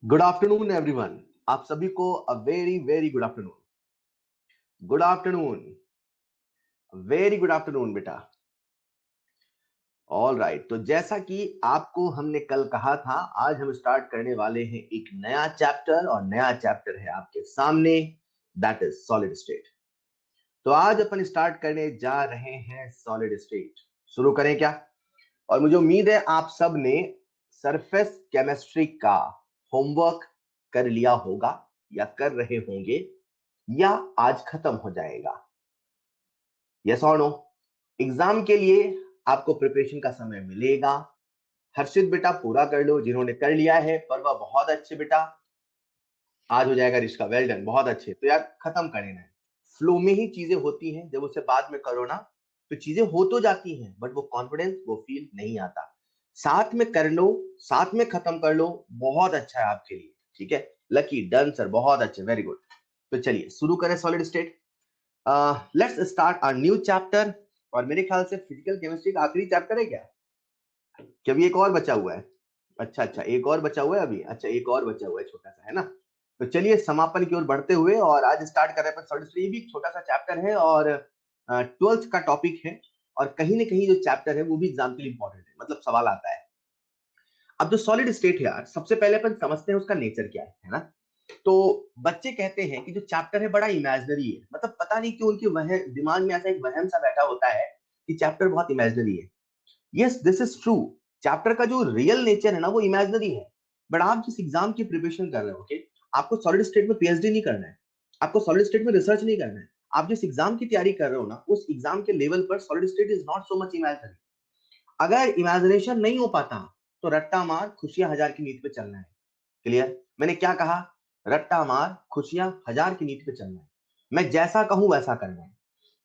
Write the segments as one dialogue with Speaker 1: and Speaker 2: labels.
Speaker 1: Good afternoon everyone. आप सभी को a very very good afternoon. Good afternoon. Very good afternoon बेटा। All right, तो जैसा कि आपको हमने कल कहा था, आज हम स्टार्ट करने वाले हैं एक नया चैप्टर, और नया चैप्टर है आपके सामने, दैट इज सॉलिड स्टेट। तो आज अपन स्टार्ट करने जा रहे हैं सॉलिड स्टेट। शुरू करें क्या? और मुझे उम्मीद है आप सब ने सरफेस केमिस्ट्री का होमवर्क कर लिया होगा, या कर रहे होंगे, या आज खत्म हो जाएगा। यस और नो? एग्जाम के लिए आपको प्रिपरेशन का समय मिलेगा। हर्षित बेटा पूरा कर लो, जिन्होंने कर लिया है। पर्वा बहुत अच्छे बेटा, आज हो जाएगा रिश्का, वेल डन, बहुत अच्छे। तो यार खत्म कर लेना है। फ्लो में ही चीजें होती हैं, जब उसे बाद में करो ना तो चीजें हो तो जाती हैं, बट वो कॉन्फिडेंस, वो फील नहीं आता। साथ में कर लो, साथ में खत्म कर लो, बहुत अच्छा है आपके लिए। ठीक है, लकी, डन सर, बहुत अच्छे, वेरी गुड। तो चलिए शुरू करें solid state. Let's start our new chapter. और मेरे ख्याल से फिजिकल केमिस्ट्री का आखिरी चैप्टर है क्या? कि अभी एक और बचा हुआ है? अच्छा अच्छा, एक और बचा हुआ है अभी। अच्छा, एक और बचा हुआ है, छोटा सा, है ना? तो चलिए समापन की ओर बढ़ते हुए, और आज स्टार्ट कर रहे हैं सॉलिड स्टेट। ये भी एक छोटा सा चैप्टर है, और 12th का टॉपिक है। और कहीं ना कहीं जो चैप्टर है वो भी एग्जाम के लिए इंपॉर्टेंट है, मतलब सवाल आता है। अब जो सॉलिड स्टेट है यार, सबसे पहले अपन समझते हैं उसका नेचर क्या है ना? तो बच्चे कहते हैं कि जो चैप्टर है बड़ा इमेजिनरी है, मतलब पता नहीं क्यों उनके वह दिमाग में ऐसा एक वहम सा बैठा होता है कि चैप्टर बहुत इमेजिनरी है। Yes, this is true. Chapter का जो रियल नेचर है ना वो इमेजिनरी है। बट आप जिस एग्जाम की प्रिपरेशन कर रहे हो, ओके, आपको सॉलिड स्टेट में पीएचडी नहीं करना है, आपको सॉलिड स्टेट में रिसर्च नहीं करना है। आप जिस एग्जाम की तैयारी कर रहे हो ना, उस एग्जाम के लेवल पर solid state is not so much imaginary. अगर इमेजिनेशन नहीं हो पाता तो रट्टा मार, खुशियां हजार की नीति पे चलना है। क्लियर? मैंने क्या कहा? रट्टा मार, खुशियां हजार की नीति पे चलना है। मैं जैसा कहूं वैसा करना है।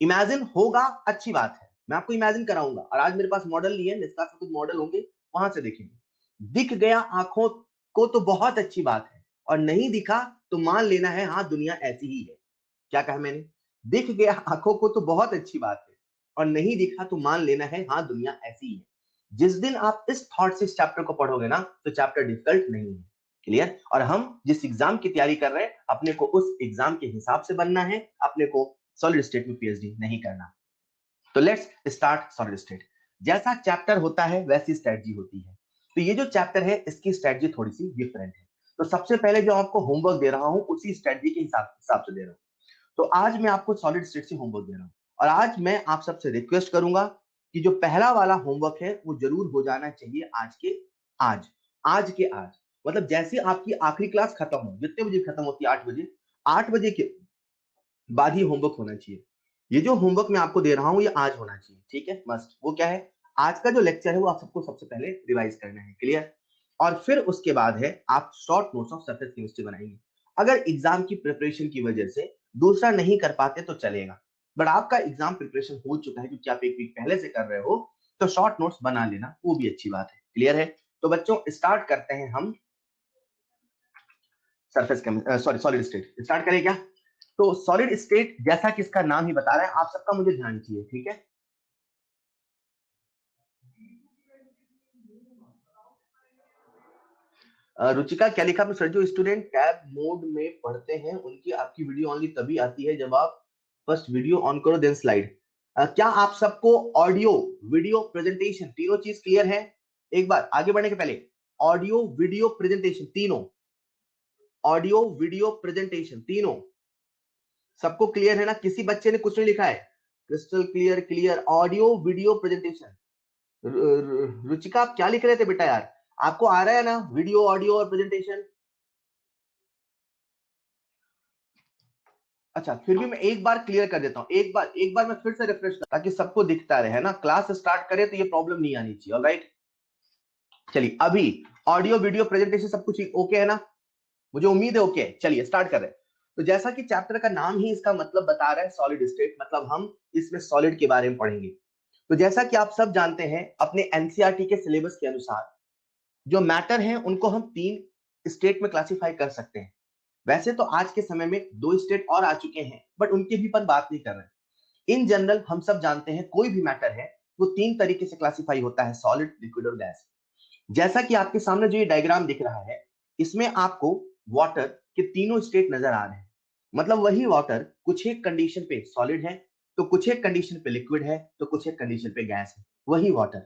Speaker 1: इमेजिन होगा, अच्छी बात है, मैं आपको इमेजिन कराऊंगा। और आज मेरे पास मॉडल नहीं है, निष्कास में कुछ मॉडल होंगे, वहां से देखेंगे। दिख गया आंखों को तो बहुत अच्छी बात है, और नहीं दिखा तो मान लेना है हाँ दुनिया ऐसी ही है। क्या कहा मैंने? दिख गया आंखों को तो बहुत अच्छी बात है, और नहीं दिखा तो मान लेना है हाँ दुनिया ऐसी ही है। जिस दिन आप इस थॉट से इस चैप्टर को पढ़ोगे ना, तो चैप्टर डिफिकल्ट नहीं है। क्लियर? और हम जिस एग्जाम की तैयारी कर रहे हैं, अपने को उस एग्जाम के हिसाब से बनना है, अपने को सॉलिड स्टेट में पीएचडी नहीं करना। तो लेट्स स्टार्ट सॉलिड स्टेट। जैसा चैप्टर होता है वैसी स्ट्रेटजी होती है। तो ये जो चैप्टर है इसकी स्ट्रेटजी थोड़ी सी डिफरेंट है। तो सबसे पहले जो आपको होमवर्क दे रहा हूं उसी स्ट्रेटजी के हिसाब से दे रहा हूं। तो आज मैं आपको सॉलिड स्टेट से होमवर्क दे रहा हूं, और आज मैं आप सबसे रिक्वेस्ट करूंगा कि जो पहला वाला होमवर्क है वो जरूर हो जाना चाहिए आज आज के आज। मतलब जैसे आपकी आखिरी क्लास खत्म हो, जितने बजे खत्म होती है, 8 बजे, 8 बजे के बाद ही होमवर्क होना चाहिए। ये जो होमवर्क मैं आपको दे रहा हूं ये आज होना चाहिए, ठीक है? मस्ट। वो क्या है? आज का जो लेक्चर है वो आप सबको सबसे पहले रिवाइज करना है। क्लियर? और फिर उसके बाद है आप short notes of surface chemistry बनाएंगे। अगर एग्जाम की प्रिपरेशन की वजह से दूसरा नहीं कर पाते तो चलेगा, बट आपका एग्जाम प्रिपरेशन हो चुका है क्योंकि आप एक वीक पहले से कर रहे हो, तो शॉर्ट नोट्स बना लेना वो भी अच्छी बात है। क्लियर है? तो बच्चों स्टार्ट करते हैं हम surface sorry solid state. Start करें क्या? तो सॉलिड स्टेट जैसा कि इसका नाम ही बता रहा है, आप सबका मुझे ध्यान चाहिए, ठीक है? रुचिका क्या लिखा आपने? सर जो स्टूडेंट टैब मोड में पढ़ते हैं उनकी आपकी वीडियो ऑनली तभी आती है जब आप फर्स्ट वीडियो ऑन करो देन स्लाइड। क्या आप सबको ऑडियो, वीडियो, प्रेजेंटेशन तीनों चीज क्लियर है? एक बार आगे बढ़ने के पहले, ऑडियो, वीडियो, प्रेजेंटेशन तीनों, ऑडियो, वीडियो, प्रेजेंटेशन तीनों सबको क्लियर है ना? किसी बच्चे ने कुछ नहीं लिखा है? Crystal clear, clear, audio, video, presentation. Ruchika आप क्या लिख रहे थे बेटा यार? आपको आ रहा है ना वीडियो, ऑडियो और प्रेजेंटेशन? अच्छा, फिर भी मैं एक बार क्लियर कर देता हूं, एक बार मैं फिर से रिफ्रेश ताकि सबको दिखता रहे, है ना? क्लास स्टार्ट करे तो ये प्रॉब्लम नहीं आनी चाहिए। ऑलराइट, चलिए अभी ऑडियो, वीडियो, प्रेजेंटेशन सब कुछ ओके है ना? मुझे उम्मीद है ओके। चलिए स्टार्ट कर रहे हैं। तो जैसा कि चैप्टर का नाम ही इसका मतलब बता रहा है, सॉलिड स्टेट, मतलब हम इसमें सॉलिड के बारे में पढ़ेंगे। तो जैसा कि आप सब जानते हैं, अपने एनसीईआरटी के सिलेबस के अनुसार जो मैटर है उनको हम 3 स्टेट में क्लासिफाई कर सकते हैं। वैसे तो आज के समय में 2 स्टेट और आ चुके हैं, बट उनके भी पर बात नहीं कर रहे हैं। इन जनरल हम सब जानते हैं कोई भी मैटर है वो 3 तरीके से क्लासिफाई होता है, सॉलिड, लिक्विड और गैस। जैसा कि आपके सामने जो ये डायग्राम दिख रहा है, इसमें आपको वाटर के तीनों स्टेट नजर आ रहे हैं। मतलब वही वाटर कुछ एक कंडीशन पे सॉलिड है, तो कुछ एक कंडीशन पे लिक्विड है, तो कुछ एक कंडीशन पे गैस है। वही वाटर,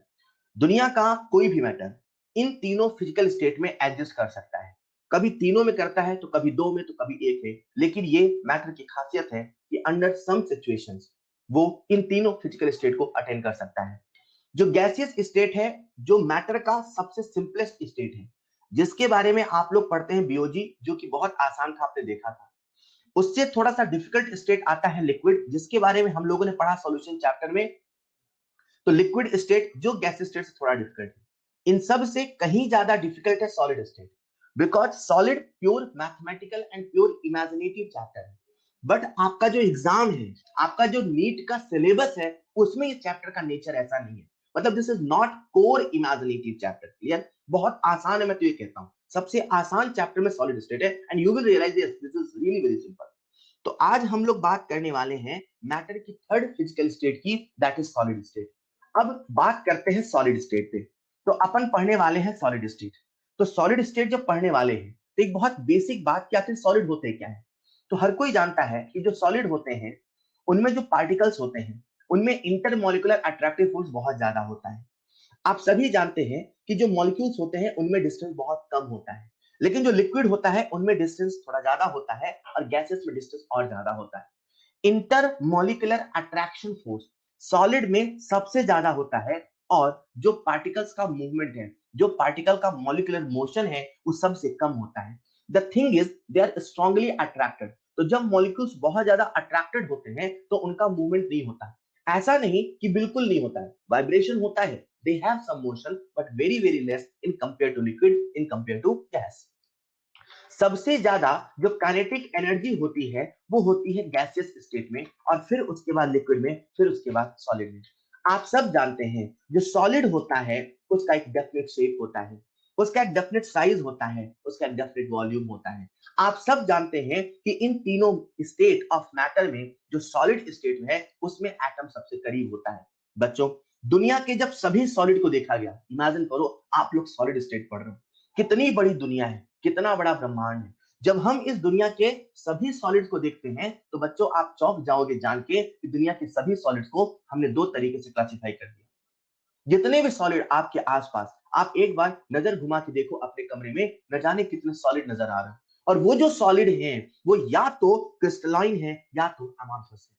Speaker 1: दुनिया का कोई भी मैटर इन तीनों फिजिकल स्टेट में एडजस्ट कर सकता है। कभी तीनों में करता है, तो कभी दो में, तो कभी एक है। लेकिन ये मैटर की खासियत है कि अंडर सम सिचुएशंस वो इन तीनों फिजिकल स्टेट को अटेंड कर सकता है। जो गैसियस स्टेट है, जो मैटर का सबसे सिंपलेस्ट स्टेट है, जिसके बारे में आप लोग पढ़ते हैं बीओजी, जो कि बहुत आसान था, आपने देखा था। उससे थोड़ा सा डिफिकल्ट स्टेट आता है लिक्विड, जिसके बारे में हम लोगों ने पढ़ा सॉल्यूशन चैप्टर में। तो लिक्विड स्टेट जो गैस स्टेट से थोड़ा डिफिकल्ट है। इन सब से कहीं ज्यादा डिफिकल्ट है solid state, because solid pure mathematical and pure imaginative chapter है। बट आपका जो एग्जाम है, आपका जो नीट का सिलेबस है, उसमें ये चैप्टर का नेचर ऐसा नहीं है। मतलब this is not core imaginative chapter. Clear? बहुत आसान है, मैं तो ये कहता हूं सबसे आसान चैप्टर में सॉलिड स्टेट है, and you will realise this is really very simple. तो आज हम लोग बात करने वाले हैं मैटर की थर्ड फिजिकल स्टेट की, दैट इज सॉलिड स्टेट। अब बात करते हैं सॉलिड स्टेट पे। तो अपन पढ़ने वाले हैं सॉलिड स्टेट। तो सॉलिड स्टेट जब पढ़ने वाले हैं, तो एक बहुत बेसिक बात कि आखिर सॉलिड होते क्या है। तो हर कोई जानता है कि जो सॉलिड होते हैं, उनमें जो पार्टिकल्स होते हैं, उनमें इंटरमॉलिक्यूलर अट्रैक्टिव फोर्स बहुत ज्यादा होता है। आप सभी जानते हैं कि जो मॉलिक्यूल्स होते हैं, उनमें डिस्टेंस बहुत कम होता है। लेकिन जो लिक्विड होता है, उनमें डिस्टेंस थोड़ा ज्यादा होता है, और गैसेस में डिस्टेंस और ज्यादा होता है। Inter molecular attraction force solid में सबसे ज्यादा होता है, और जो पार्टिकल्स का मूवमेंट है, जो पार्टिकल का मॉलिक्यूलर मोशन है, वो सबसे कम होता है। The thing is they are strongly attracted. तो जब मॉलिक्यूल्स बहुत ज्यादा अट्रैक्टेड होते हैं, तो उनका मूवमेंट नहीं होता। ऐसा नहीं कि बिल्कुल नहीं होता है, वाइब्रेशन होता है, they have some motion, but very very less in compare to liquid, in compare to gas. सबसे ज्यादा जो काइनेटिक एनर्जी होती है, वो होती है गैसियस स्टेट में, और फिर उसके बाद लिक्विड में, फिर उसके बाद सॉलिड में। आप सब जानते हैं जो सॉलिड होता है, उसका एक डेफिनेट शेप होता है, उसका एक डेफिनेट साइज होता है, उसका एक डेफिनेट वॉल्यूम होता है। आप सब जानते हैं कि इन तीनों स्टेट ऑफ मैटर में जो सॉलिड स्टेट में है, उसमें एटम सबसे करीब होता है। बच्चों, दुनिया के जब सभी सॉलिड को देखा गया, इमेजिन करो आप लोग सॉलिड स्टेट पढ़ रहे हो, कितनी बड़ी दुनिया है, कितना बड़ा ब्रह्मांड है। जब हम इस दुनिया के सभी सॉलिड्स को देखते हैं, तो बच्चों आप चौंक जाओगे जान के कि दुनिया के सभी सॉलिड्स को हमने दो तरीके से क्लासिफाई कर दिया। जितने भी सॉलिड आपके आसपास, आप एक बार नजर घुमा के देखो अपने कमरे में, न जाने कितने सॉलिड नजर आ रहे हैं। और वो जो सॉलिड हैं, वो या तो क्रिस्टलाइन है, या तो अमॉर्फस है।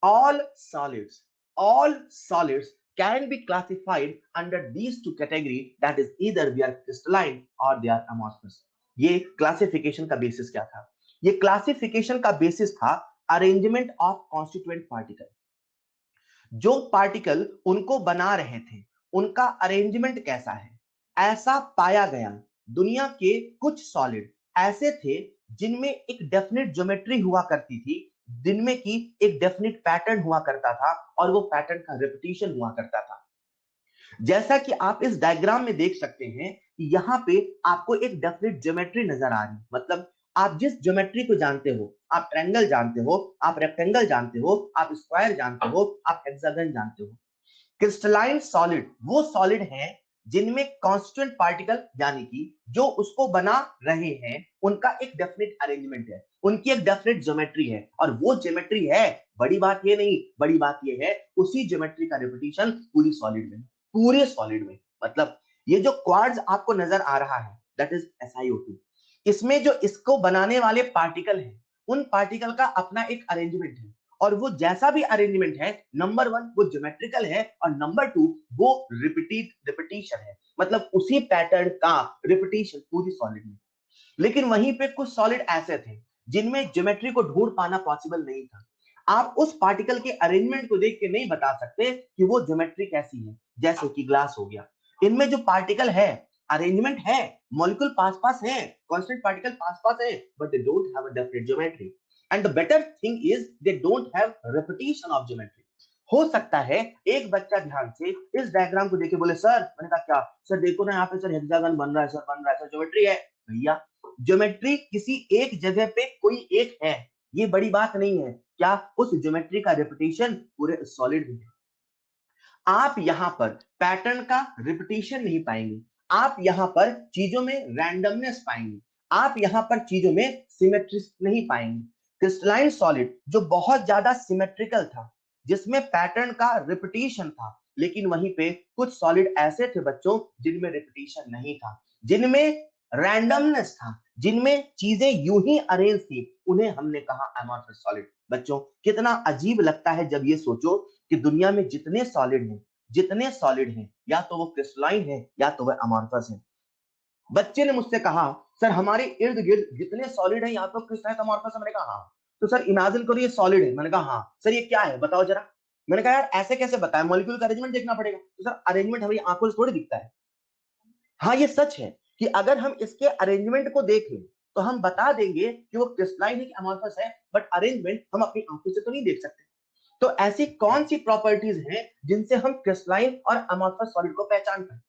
Speaker 1: all solids all solids can be classified under these two category, that is either they are crystalline or they are amorphous। ये क्लासिफिकेशन का बेसिस क्या था? ये क्लासिफिकेशन का बेसिस था अरेंजमेंट ऑफ कॉन्स्टिट्यूएंट पार्टिकल। जो पार्टिकल उनको बना रहे थे, उनका अरेंजमेंट कैसा है, ऐसा पाया गया। दुनिया के कुछ सॉलिड ऐसे थे जिनमें एक डेफिनेट ज्योमेट्री हुआ करती थी, जिनमें की एक डेफिनेट पैटर्न हुआ करता था, और वो पैटर्न का रिपीटिशन हुआ करता था। जैसा कि आप इस डायग्राम में देख सकते हैं कि यहाँ पे आपको एक डेफिनेट ज्योमेट्री नजर आ रही है। मतलब आप जिस ज्योमेट्री को जानते हो, आप ट्रायंगल जानते हो, आप रेक्टेंगल जानते हो, आप स्क्वायर जानते हो, आप हेक्सागन जानते हो। क्रिस्टलाइन सॉलिड वो सॉलिड हैं जिनमें कांस्टेंट पार्टिकल, यानी कि जो उसको बना रहे हैं, उनका एक डेफिनेट अरेंजमेंट है, उनकी एक डेफिनेट ज्योमेट्री है। और वो ज्योमेट्री है, बड़ी बात ये नहीं, बड़ी बात ये है उसी ज्योमेट्री का रिपीटिशन पूरी सॉलिड में, पूरे सॉलिड में। मतलब ये जो क्वार्ट्ज आपको नजर आ रहा है, दैट इज SiO2। इसमें जो इसको बनाने वाले पार्टिकल हैं, उन पार्टिकल का अपना एक अरेंजमेंट है, और वो जैसा भी अरेंजमेंट है, नंबर वन वो ज्योमेट्रिकल है, और नंबर टू वो रिपीटिशन है। मतलब उसी पैटर्न का रिपीटिशन पूरी सॉलिड में। लेकिन वहीं पे कुछ सॉलिड ऐसे थे जिनमें ज्योमेट्री को ढूंढ पाना पॉसिबल नहीं था। आप उस पार्टिकल के अरेंजमेंट को देख के नहीं बता सकते कि वो ज्योमेट्री कैसी है। जैसे कि ग्लास हो गया, इनमें जो पार्टिकल है, अरेंजमेंट है, मॉलिक्यूल पास पास है, कांस्टेंट पार्टिकल पास पास है, but they don't have a definite geometry. And the better thing is they don't have repetition of geometry. हो सकता है एक बच्चा ध्यान से इस डायग्राम को देखे बोले, सर, मैंने कहा क्या सर, देखो ना यहाँ पे सर हेक्सागन बन रहा है, सर बन रहा है, सर ज्योमेट्री है। भैया, ज्योमेट्री किसी एक जगह पे कोई एक है, ये बड़ी बात नहीं है। क्या उस ज्योमेट्री का रिपीटिशन पूरे सॉलिड में है? आप यहां पर पैटर्न का रिपीटिशन नहीं पाएंगे, आप यहां पर चीजों में रैंडमनेस पाएंगे, आप यहां पर चीजों में सिमेट्री नहीं पाएंगे। क्रिस्टलाइन सॉलिड जो बहुत ज्यादा सिमेट्रिकल था, जिसमें पैटर्न का रिपीटिशन था, लेकिन वहीं पे कुछ सॉलिड ऐसे थे बच्चों जिनमें रिपीटिशन नहीं था, जिनमें रैंडमनेस था, जिनमें चीजें यूं ही अरेंज थी, उन्हें हमने कहा अमॉर्फस सॉलिड। बच्चों कितना अजीब लगता है जब ये सोचो कि दुनिया में जितने सॉलिड हैं या तो वो क्रिस्टलाइन है या तो वह अमॉर्फस है। बच्चे ने मुझसे कहा सर हमारे इर्द गिर्द जितने सॉलिड हैं या तो क्रिस्टलाइन अमॉर्फस है। मैंने कहा हाँ। तो सर इमेजिन करो ये सॉलिड है। मैंने कहा हाँ। सर ये क्या है बताओ जरा। मैंने कहा यार ऐसे कैसे बताएं, मॉलिक्यूल का अरेंजमेंट देखना पड़ेगा। तो सर अरेंजमेंट हमारी आंखों से थोड़ी दिखता है। हाँ ये सच है कि अगर हम इसके अरेंजमेंट को देख लें तो हम बता देंगे कि वो क्रिस्टलाइन है कि अमॉर्फस है, बट अरेंजमेंट हम अपनी आंखों से तो नहीं देख सकते। तो ऐसी कौन सी प्रॉपर्टीज हैं जिनसे हम क्रिस्टलाइन और अमॉर्फस सॉलिड को पहचान पाए?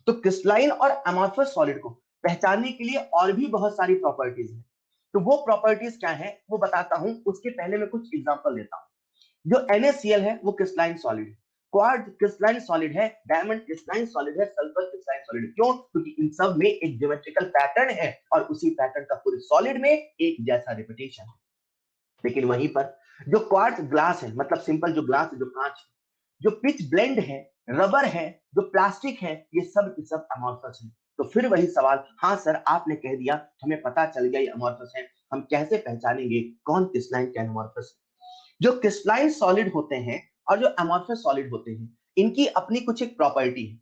Speaker 1: तो क्रिस्टलाइन और अमॉर्फस सॉलिड को पहचानने के लिए और भी बहुत सारी प्रॉपर्टीज हैं। तो वो प्रॉपर्टीज क्या है वो बताता हूं, उसके पहले मैं कुछ एग्जांपल देता हूं। जो NaCl है वो क्रिस्टलाइन सॉलिड है, क्वार्ट्ज क्रिस्टलाइन सॉलिड है, डायमंड क्रिस्टलाइन सॉलिड है, सल्फर क्रिस्टलाइन सॉलिड है। क्यों? क्योंकि इन सब में एक ज्योमेट्रिकल पैटर्न है और उसी पैटर्न का पूरे सॉलिड में एक जैसा रिपीटेशन है। लेकिन वहीं पर जो क्वार्ट्ज ग्लास है, मतलब सिंपल जो ग्लास है, जो कांच है, जो पिच ब्लेंड है, रबर है, जो प्लास्टिक है, ये सब के सब अमॉर्फस है। तो फिर वही सवाल, हाँ सर आपने कह दिया, हमें पता चल गया ये अमॉर्फस है, हम कैसे पहचानेंगे कौन क्रिस्टलाइन क्या अमॉर्फस है? जो क्रिस्टलाइन सॉलिड होते हैं और जो अमॉर्फस सॉलिड होते हैं, इनकी अपनी कुछ एक प्रॉपर्टी है।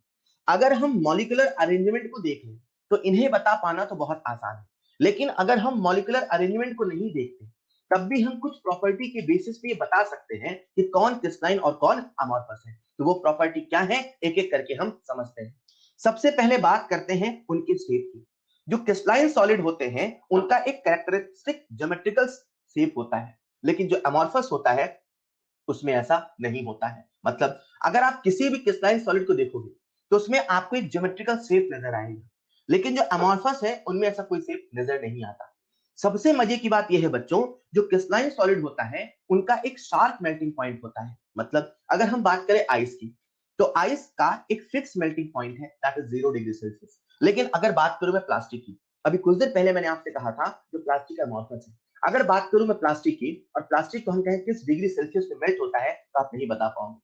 Speaker 1: अगर हम मॉलिक्यूलर अरेंजमेंट को देख लें तो इन्हें बता पाना तो बहुत आसान है, लेकिन अगर हम मॉलिक्यूलर अरेंजमेंट को नहीं देखते तब भी हम कुछ प्रॉपर्टी के बेसिस पे ये बता सकते हैं कि कौन क्रिस्टलाइन और कौन अमॉर्फस है। तो वो प्रॉपर्टी क्या है एक एक करके हम समझते हैं। सबसे पहले बात करते हैं उनके शेप की। जो क्रिस्टलाइन सॉलिड होते हैं उनका एक कैरेक्टरिस्टिक ज्योमेट्रिकल शेप होता है, लेकिन जो अमॉर्फस होता है उसमें ऐसा नहीं होता है। मतलब अगर आप किसी भी क्रिस्टलाइन सॉलिड को देखोगे तो उसमें आपको एक ज्योमेट्रिकल शेप नजर आएगा, लेकिन जो अमॉर्फस है उनमें ऐसा कोई शेप नजर नहीं आता। सबसे मजे की बात यह है बच्चों, जो क्रिस्टलाइन सॉलिड होता है उनका एक शार्प मेल्टिंग पॉइंट होता है। मतलब अगर हम बात करें आइस की तो आइस का एक फिक्स मेल्टिंग पॉइंट है, दैट इज 0 डिग्री सेल्सियस। लेकिन अगर बात करूं मैं प्लास्टिक की, अभी कुछ देर पहले मैंने आपसे कहा था जो प्लास्टिक अमॉर्फस है। अगर बात करूं मैं प्लास्टिक की, और प्लास्टिक को हम कहें किस डिग्री सेल्सियस पे मेल्ट होता है तो आप नहीं बता पाओगे।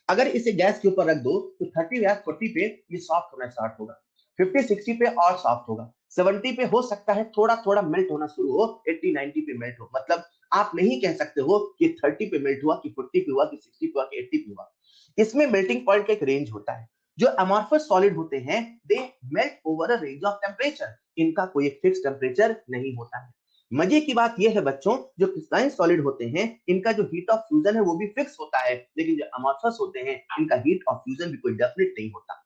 Speaker 1: अगर इसे गैस के ऊपर रख दो तो 30 या 40 पे ये सॉफ्ट होना स्टार्ट होगा, 50-60 पे और सॉफ्ट होगा, 70 पे हो सकता है थोड़ा थोड़ा मेल्ट होना शुरू हो, 80-90 पे मेल्ट हो। मतलब आप नहीं कह सकते हो कि 30 पे मेल्ट हुआ कि 40 पे हुआ कि 60 पे हुआ कि 80 पे हुआ। इसमें मेल्टिंग पॉइंट का एक रेंज होता है। जो अमॉर्फस सॉलिड होते हैं they melt over a range of temperature, इनका कोई एक फिक्स टेम्परेचर नहीं होता है। मजे की बात यह है बच्चों, जो क्रिस्टलाइन सॉलिड होते हैं इनका जो हीट ऑफ फ्यूजन है वो भी फिक्स होता है, लेकिन जो अमॉर्फस होते हैं इनका हीट ऑफ फ्यूजन भी कोई डेफिनेट नहीं होता।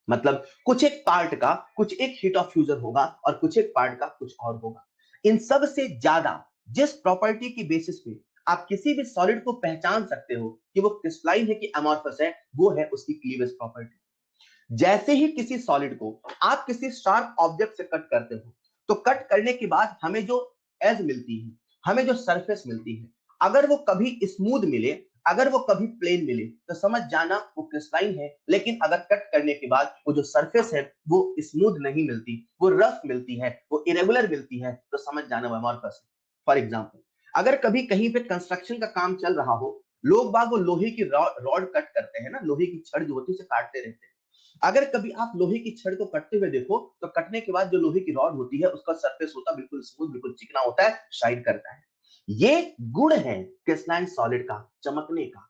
Speaker 1: मतलब कुछ एक पार्ट का कुछ एक हीट ऑफ फ्यूजन होगा और कुछ एक पार्ट का कुछ और होगा। इन सब से ज्यादा जिस प्रॉपर्टी की बेसिस पे आप किसी भी सॉलिड को पहचान सकते हो कि वो क्रिस्टलाइन है कि अमॉर्फस है, वो है उसकी क्लीवेज प्रॉपर्टी। जैसे ही किसी सॉलिड को आप किसी शार्प ऑब्जेक्ट से कट करते हो तो कट करने के बाद हमें जो एज मिलती है, हमें जो सरफेस मिलती है, अगर वो कभी स्मूथ मिले, अगर वो कभी प्लेन मिले तो समझ जाना वो क्रिस्टलाइन है। लेकिन अगर कट करने के बाद वो जो सरफेस है वो स्मूथ नहीं मिलती, वो रफ मिलती है, वो इरेगुलर मिलती है, तो समझ जाना वो अमॉर्फस है। फॉर एग्जाम्पल, अगर कभी कहीं पे कंस्ट्रक्शन का काम चल रहा हो, लोग बाग वो लोहे की रॉड कट करते हैं ना, लोहे की छड़ जो होती है उसे काटते रहते हैं। अगर कभी आप लोहे की छड़ को कटते हुए देखो तो कटने के बाद जो लोहे की रॉड होती है उसका सरफेस होता है बिल्कुल स्मूथ, बिल्कुल चिकना होता है, शाइन करता है। ये गुण है क्रिस्टलाइन सॉलिड का, चमकने का।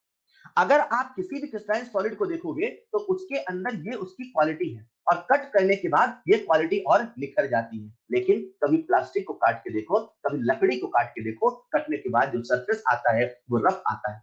Speaker 1: अगर आप किसी भी क्रिस्टलाइन सॉलिड को देखोगे तो उसके अंदर ये उसकी क्वालिटी है, और कट करने के बाद ये क्वालिटी और निखर जाती है। लेकिन कभी प्लास्टिक को काट के देखो, कभी लकड़ी को काट के देखो, कटने के बाद जो सरफेस आता है वो रफ आता है।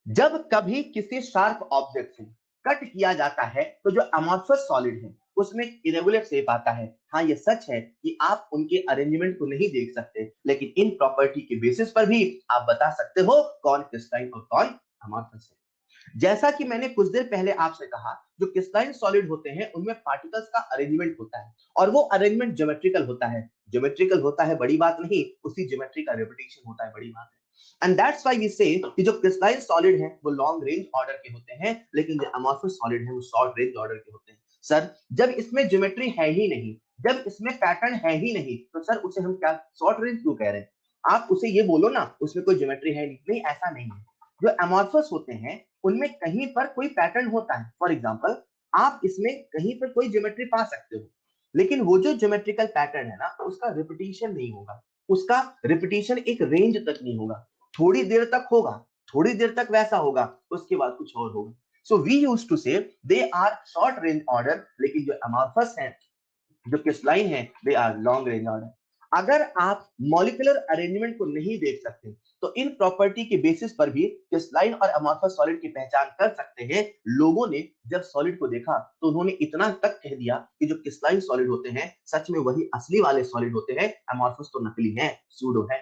Speaker 1: जब कभी किसी शार्प ऑब्जेक्ट से कट किया जाता है तो जो अमॉर्फस सॉलिड है उसमें इरेगुलर शेप आता है। हाँ ये सच है कि आप उनके अरेंजमेंट को नहीं देख सकते, लेकिन इन प्रॉपर्टी के बेसिस पर भी आप बता सकते हो कौन क्रिस्टलाइन और कौन अमॉर्फस है। जैसा कि मैंने कुछ देर पहले आपसे कहा, जो क्रिस्टलाइन सॉलिड होते हैं उनमें पार्टिकल्स का अरेंजमेंट होता है और वो अरेंजमेंट ज्योमेट्रिकल होता है। ज्योमेट्रिकल होता है बड़ी बात नहीं, उसी ज्योमेट्री का रिपीटेशन होता है, बड़ी बात है। एंड दैट्स व्हाई वी से कि जो क्रिस्टलाइन सॉलिड है वो लॉन्ग रेंज ऑर्डर के होते हैं, लेकिन जो अमॉर्फस सॉलिड है वो शॉर्ट रेंज ऑर्डर के होते हैं। सर जब इसमें ज्योमेट्री है ही नहीं, जब इसमें पैटर्न है ही नहीं, तो सर उसे हम क्या शॉर्ट रेंज क्यों कह रहे हैं? आप उसे ये बोलो ना उसमें कोई ज्योमेट्री है नहीं। नहीं, ऐसा नहीं है। जो अमॉर्फस होते हैं उनमें कहीं पर कोई पैटर्न होता है। फॉर एग्जाम्पल आप इसमें कहीं पर कोई ज्योमेट्री पा सकते हो, लेकिन वो जो ज्योमेट्रिकल पैटर्न है ना उसका रिपीटिशन नहीं होगा, उसका रिपीटिशन एक रेंज तक नहीं होगा, थोड़ी देर तक होगा, थोड़ी देर तक वैसा होगा, उसके बाद कुछ और होगा। So we used to say they are short range order, लेकिन जो अमॉर्फस है, जो क्रिस्टलाइन है, they are long range order. अगर आप मॉलिक्यूलर अरेंजमेंट को नहीं देख सकते तो इन प्रॉपर्टी के बेसिस पर भी क्रिस्टलाइन और अमॉर्फस सॉलिड की पहचान कर सकते हैं। लोगों ने जब सॉलिड को देखा तो उन्होंने इतना तक कह दिया कि जो क्रिस्टलाइन सॉलिड होते हैं सच में वही असली वाले सॉलिड होते हैं, अमॉर्फस तो नकली है, सूडो है।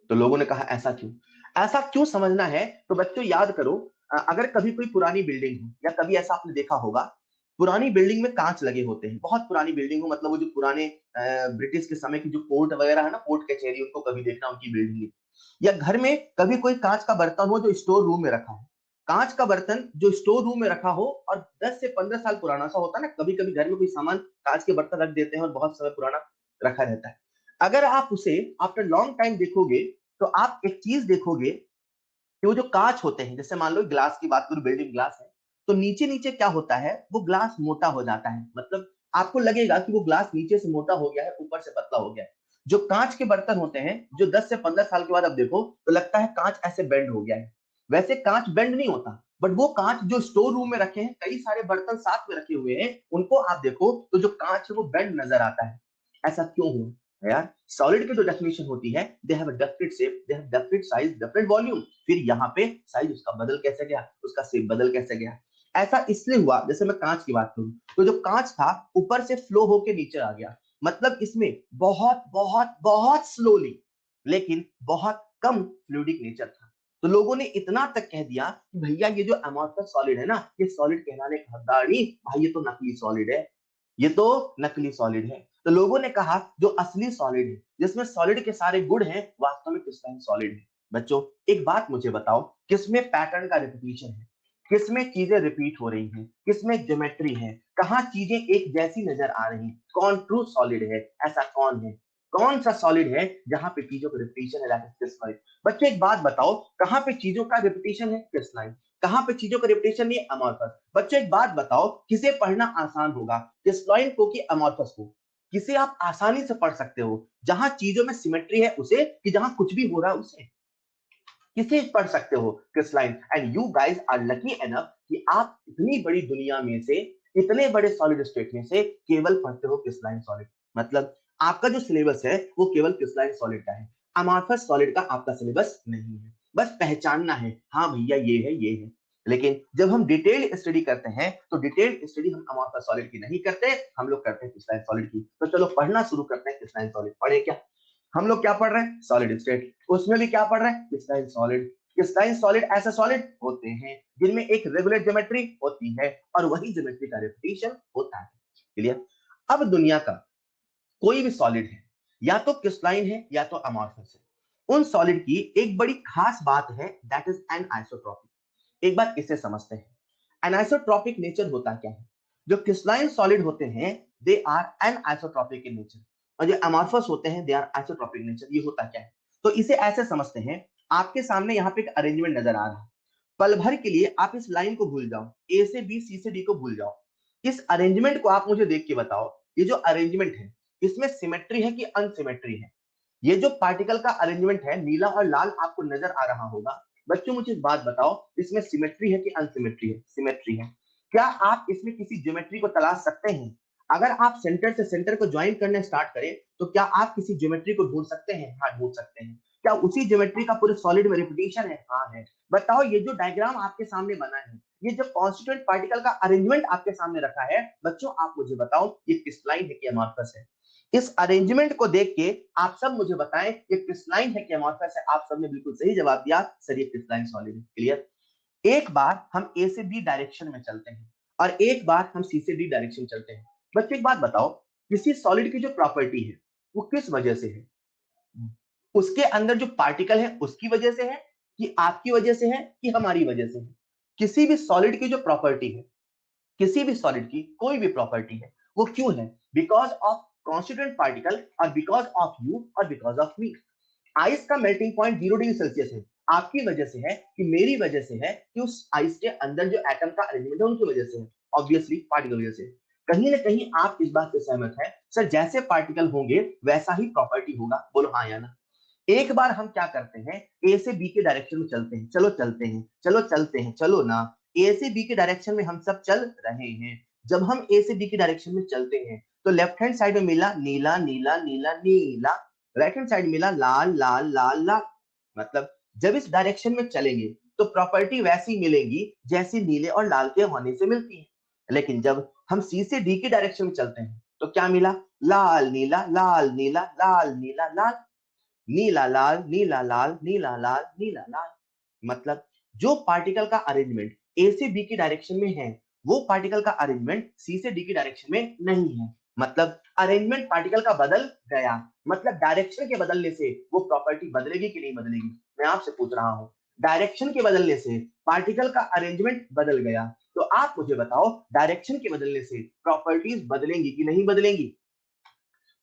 Speaker 1: तो लोगों ने कहा ऐसा क्यों? ऐसा क्यों समझना है तो बच्चों याद करो, अगर कभी कोई पुरानी बिल्डिंग हो या कभी ऐसा आपने देखा होगा, पुरानी बिल्डिंग में कांच लगे होते हैं, बहुत पुरानी बिल्डिंग हो, मतलब वो जो पुराने ब्रिटिश के समय की जो कोर्ट वगैरह है ना, कोर्ट कचहरी, उनको कभी देखना उनकी बिल्डिंग। या घर में कभी कोई कांच का बर्तन हो जो स्टोर रूम में रखा हो, कांच का बर्तन जो स्टोर रूम में रखा हो और 10 से 15 साल पुराना सा होता है ना, कभी कभी घर में कोई सामान कांच के बर्तन रख देते हैं और बहुत समय पुराना रखा रहता है। अगर आप उसे आफ्टर लॉन्ग टाइम देखोगे तो आप एक चीज देखोगे कि वो जो कांच होते हैं, जैसे मान लो ग्लास की बात करूं, बिल्डिंग ग्लास है, तो नीचे नीचे क्या होता है, वो ग्लास मोटा हो जाता है, मतलब आपको लगेगा कि वो ग्लास नीचे से मोटा हो गया है, ऊपर से पतला हो गया है। जो कांच के बर्तन होते हैं जो 10 से 15 साल के बाद अब देखो तो लगता है कांच ऐसे बेंड हो गया है। वैसे कांच बेंड नहीं होता, बट वो कांच जो स्टोर रूम में रखे हैं, कई सारे बर्तन साथ में रखे हुए हैं, उनको आप देखो तो जो कांच है वो बेंड नजर आता है। ऐसा क्यों हुआ यार? सॉलिड की जो डेफिनेशन होती है, they have a definite shape, they have definite size, definite volume. फिर यहाँ पे साइज उसका बदल कैसे गया, उसका शेप बदल कैसे गया? ऐसा इसलिए हुआ, जैसे मैं कांच की बात करूं तो जो कांच था ऊपर से फ्लो होके नीचे आ गया, मतलब इसमें बहुत बहुत बहुत स्लोली लेकिन बहुत कम फ्लूइडिक नेचर था। तो लोगों ने इतना तक कह दिया कि भैया ये जो अमॉर्फस सॉलिड है ना, ये सॉलिड कहलाने का हकदार नहीं भाई, ये तो नकली सॉलिड है, ये तो नकली सॉलिड है। तो लोगों ने कहा जो असली सॉलिड है, जिसमें सॉलिड के सारे गुण हैं, वास्तव में क्रिस्टलाइन सॉलिड है। बच्चों एक बात मुझे बताओ, किसमें पैटर्न का रिपीटिशन है, किसमें चीजें रिपीट हो रही हैं, किसमें ज्योमेट्री है, कहाँ चीजें एक जैसी नजर आ रही हैं, कौन ट्रू सॉलिड है? ऐसा कौन है? कौन सा सॉलिड है जहां पे चीजों का रिपीटिशन है? That is crystalline. बच्चों एक बात बताओ, कहां पे चीजों का रिपीटिशन है? क्रिस्टलाइन। कहां पे चीजों का रिपीटिशन नहीं है? अमॉर्फस। बच्चों एक बात बताओ, किसे पढ़ना आसान होगा, क्रिस्टलाइन को कि अमॉर्फस को? किसे आप आसानी से पढ़ सकते हो, जहां चीजों में सिमेट्री है उसे, कि जहां कुछ भी हो रहा है उसे? किसे पढ़ सकते हो? Crystalline. And you guys are lucky enough कि आप इतनी बड़ी दुनिया में से, इतने बड़े सॉलिड स्टेट में से केवल पढ़ते हो क्रिस्टलाइन सॉलिड। मतलब आपका जो सिलेबस है वो केवल क्रिस्टलाइन सॉलिड का है, अमॉर्फस सॉलिड का आपका सिलेबस नहीं है। बस पहचानना है, हाँ भैया ये है ये है। लेकिन जब हम डिटेल स्टडी करते हैं तो डिटेल स्टडी हम अमॉर्फस सॉलिड की नहीं करते, हम लोग करते हैं क्रिस्टलाइन सॉलिड की। तो चलो पढ़ना शुरू करते हैं क्रिस्टलाइन सॉलिड। पढ़े क्या? हम लोग क्या पढ़ रहे हैं? Solid state. उसमें भी क्या पढ़ रहे हैं? Crystalline solid. क्रिस्टलाइन सॉलिड ऐसे सॉलिड होते हैं जिनमें एक रेगुलर ज्योमेट्री होती है और वही ज्योमेट्री का रिपीटिशन होता है। क्लियर? अब दुनिया का कोई भी सॉलिड है, या तो क्रिस्टलाइन है या तो अमॉर्फस है। उन सॉलिड की एक बड़ी खास बात है, दैट इज एनाइसोट्रॉपिक। एक बार इसे समझते हैं, एनाइसोट्रॉपिक नेचर होता क्या है? जो क्रिस्टलाइन सॉलिड होते हैं they are anisotropic in nature, और जो अमॉर्फस होते हैं दे आर आइसोट्रॉपिक नेचर। ये होता क्या है? तो इसे ऐसे समझते हैं, आपके सामने यहाँ पे एक अरेंजमेंट नजर आ रहा है, पल भर के लिए आप इस लाइन को भूल जाओ, ए से बी सी से डी को भूल जाओ। इस अरेंजमेंट को आप मुझे देख के बताओ, ये जो अरेंजमेंट है इसमें सिमेट्री है कि अनसिमेट्री है? ये जो पार्टिकल का अरेंजमेंट है नीला और लाल आपको नजर आ रहा होगा, बच्चों मुझे एक बात बताओ, इसमें सिमेट्री है कि अनसिमेट्री है? सिमेट्री है। क्या आप इसमें किसी ज्योमेट्री को तलाश सकते हैं? अगर आप सेंटर से सेंटर को ज्वाइन करने स्टार्ट करें तो क्या आप किसी ज्योमेट्री को ढूंढ सकते हैं? हाँ ढूंढ सकते हैं। क्या उसी ज्योमेट्री का पूरे सॉलिड में रिपीटिशन है? हाँ है। बताओ ये जो डायग्राम आपके सामने बना है, ये जो कॉन्स्टिट्यूएंट पार्टिकल का अरेंजमेंट आपके सामने रखा है, बच्चों आप मुझे बताओ ये क्रिस्टलाइन है कि अमॉर्फस है? इस अरेंजमेंट को देख के आप सब मुझे बताएं ये क्रिस्टलाइन है कि अमॉर्फस है? आप सबने बिल्कुल सही जवाब दिया, सर ये क्रिस्टलाइन सॉलिड है। क्लियर? एक बार हम ए से बी डायरेक्शन में चलते हैं और एक बार हम सी से डी डायरेक्शन चलते हैं। बच्चों एक बात बताओ, किसी सॉलिड की जो प्रॉपर्टी है वो किस वजह से है? उसके अंदर जो पार्टिकल है उसकी वजह से है, कि आपकी वजह से है, कि हमारी वजह से है? किसी भी सॉलिड की जो प्रॉपर्टी है किसी भी सॉलिड की कोई भी प्रॉपर्टी है वो क्यों है? बिकॉज ऑफ कॉन्स्टिट्यूएंट पार्टिकल और बिकॉज ऑफ यू और बिकॉज ऑफ मी। आइस का मेल्टिंग पॉइंट 0 डिग्री सेल्सियस है, आपकी वजह से है कि मेरी वजह से है कि उस आइस के अंदर जो एटम का अरेंजमेंट है उनकी वजह से है, ऑब्वियसली पार्टिकल वजह से। कहीं ना कहीं आप इस बात से सहमत है सर, जैसे पार्टिकल होंगे वैसा ही प्रॉपर्टी होगा? बोलो हाँ या ना। एक बार हम क्या करते हैं, ए से बी के डायरेक्शन में चलते हैं, चलो चलते हैं, चलो चलते हैं, चलो ना। ए से बी के डायरेक्शन में हम सब चल रहे हैं। जब हम ए से बी के डायरेक्शन में चलते हैं तो लेफ्ट हैंड साइड में मिला नीला नीला नीला नीला, राइट हैंड साइड मिला लाल लाल लाल लाल। मतलब जब इस डायरेक्शन में चलेंगे तो प्रॉपर्टी वैसी मिलेगी जैसी नीले और लाल के होने से मिलती है। लेकिन जब हम सी से डी के डायरेक्शन में चलते हैं तो क्या मिला? लाल नीला लाल नीला लाल नीला लाल, नीला लाल नीला लाल नीला लाल नीला लाल। मतलब जो पार्टिकल का अरेंजमेंट ए से बी की डायरेक्शन में है वो पार्टिकल का अरेंजमेंट सी से डी की डायरेक्शन में नहीं है। मतलब अरेंजमेंट पार्टिकल का बदल गया, मतलब डायरेक्शन के बदलने से वो प्रॉपर्टी बदलेगी कि नहीं बदलेगी? मैं आपसे पूछ रहा हूं, डायरेक्शन के बदलने से पार्टिकल का अरेंजमेंट बदल गया, तो आप मुझे बताओ डायरेक्शन के बदलने से प्रॉपर्टीज बदलेंगी कि नहीं बदलेंगी?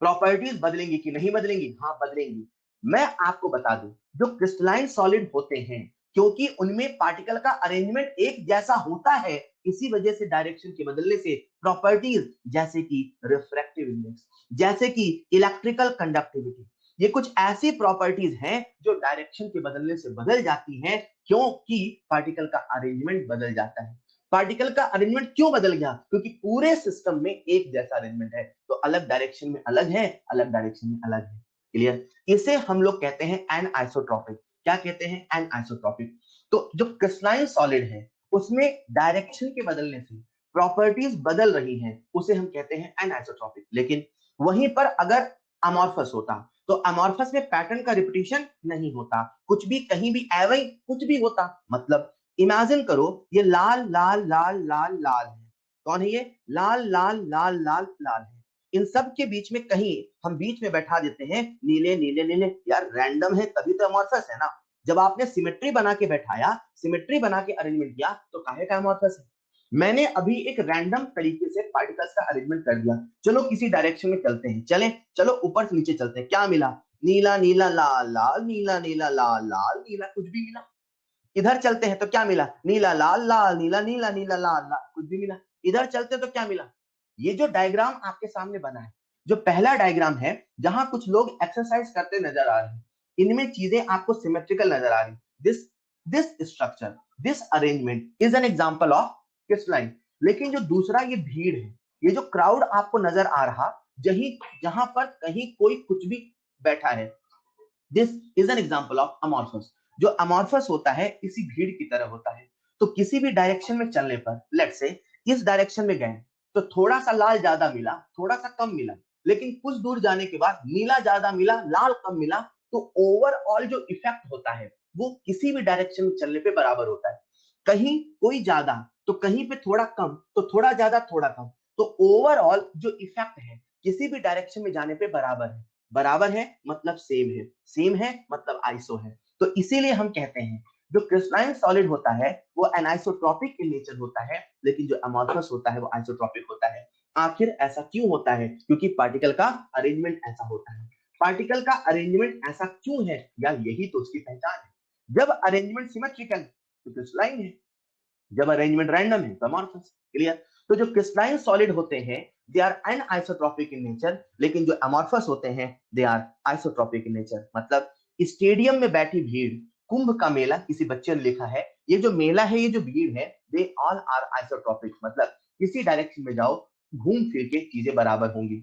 Speaker 1: प्रॉपर्टीज बदलेंगी कि नहीं बदलेंगी? हाँ बदलेंगी। मैं आपको बता दूं, जो क्रिस्टलाइन सॉलिड होते हैं क्योंकि उनमें पार्टिकल का अरेंजमेंट एक जैसा होता है, इसी वजह से डायरेक्शन के बदलने से प्रॉपर्टीज जैसे कि रिफ्रैक्टिव इंडेक्स, जैसे कि इलेक्ट्रिकल कंडक्टिविटी, ये कुछ ऐसी प्रॉपर्टीज हैं जो डायरेक्शन के बदलने से बदल जाती हैं क्योंकि पार्टिकल का अरेंजमेंट बदल जाता है। पार्टिकल का अरेंजमेंट क्यों बदल गया? क्योंकि पूरे सिस्टम में एक जैसा अरेंजमेंट है, तो अलग डायरेक्शन में अलग है, अलग डायरेक्शन में अलग है। क्लियर? इसे हम लोग कहते हैं एन आइसोट्रॉपिक। क्या कहते हैं? An isotropic. तो जो क्रिस्टलाइन सॉलिड है उसमें डायरेक्शन के बदलने से प्रॉपर्टीज बदल रही हैं, उसे हम कहते हैं एन आइसोट्रॉपिक। लेकिन वहीं पर अगर अमॉर्फस होता तो अमॉर्फस में पैटर्न का रिपीटिशन नहीं होता, कुछ भी कहीं भी एवं कुछ भी होता। मतलब इमेजिन करो ये लाल लाल लाल लाल लाल है, कौन है ये? लाल लाल लाल लाल लाल है। इन सब के बीच में कहीं हम बीच में बैठा देते हैं नीले नीले नीले, यार रैंडम है तभी तो अमॉर्फस है ना। जब आपने सिमेट्री बना के बैठाया, सिमेट्री बना के अरेंजमेंट किया तो काहे का अमॉर्फस है? मैंने अभी एक रैंडम तरीके से पार्टिकल्स का अरेंजमेंट कर दिया, चलो किसी डायरेक्शन में चलते हैं, चले चलो ऊपर से नीचे चलते हैं, क्या मिला? नीला नीला लाल लाल नीला नीला लाल लाल नीला, कुछ भी मिला। इधर चलते हैं तो क्या मिला? नीला लाल लाल नीला नीला नीला लाल लाल, कुछ भी मिला। इधर चलते हैं तो क्या मिला? ये जो डायग्राम आपके सामने बना है, जो पहला डायग्राम है जहां कुछ लोग एक्सरसाइज करते नजर आ रहे हैं, इनमें चीजें आपको सिमेट्रिकल नजर आ रही। This this structure, this arrangement is an example of crystalline. लेकिन जो दूसरा ये भीड़ है, ये जो क्राउड आपको नजर आ रहा, जहां पर कहीं कोई कुछ भी बैठा है, this is an example of amorphous. जो अमॉर्फस होता है इसी भीड़ की तरह होता है। तो किसी भी डायरेक्शन में चलने पर, लेट्स से इस डायरेक्शन में गए तो थोड़ा सा लाल ज्यादा मिला, थोड़ा सा कम मिला, लेकिन कुछ दूर जाने के बाद नीला ज्यादा मिला, लाल कम मिला, तो ओवरऑल जो इफेक्ट होता है वो किसी भी डायरेक्शन में चलने पे बराबर होता है। कहीं कोई ज्यादा तो कहीं पे थोड़ा कम, तो थोड़ा ज्यादा थोड़ा कम, तो ओवरऑल जो इफेक्ट है किसी भी डायरेक्शन में जाने पे बराबर है। बराबर है मतलब सेम है, सेम है मतलब आइसो है। तो इसीलिए हम कहते हैं जो क्रिस्टलाइन सॉलिड होता है वो एनाइसोट्रॉपिक इन नेचर होता है, लेकिन जो अमॉर्फस होता है वो आइसोट्रॉपिक होता है। आखिर ऐसा क्यों होता है? क्योंकि पार्टिकल का अरेंजमेंट ऐसा होता है। पार्टिकल का अरेंजमेंट ऐसा क्यों है यार, यही तो उसकी पहचान है। जब अरेंजमेंट सिमेट्रिकल तो क्रिस्टलाइन है, जब अरेंजमेंट रैंडम है तो अमॉर्फस। क्लियर? तो जो क्रिस्टलाइन सॉलिड होते हैं दे आर एनआइसोट्रॉपिक इन नेचर, लेकिन जो अमॉर्फस होते हैं they are isotropic in nature. मतलब स्टेडियम में बैठी भीड़, कुंभ का मेला किसी बच्चे ने लिखा है, ये जो मेला है, ये जो भीड़ है, दे ऑल आर आइसोट्रॉपिक। मतलब किसी डायरेक्शन में जाओ घूम फिर के चीजें बराबर होंगी।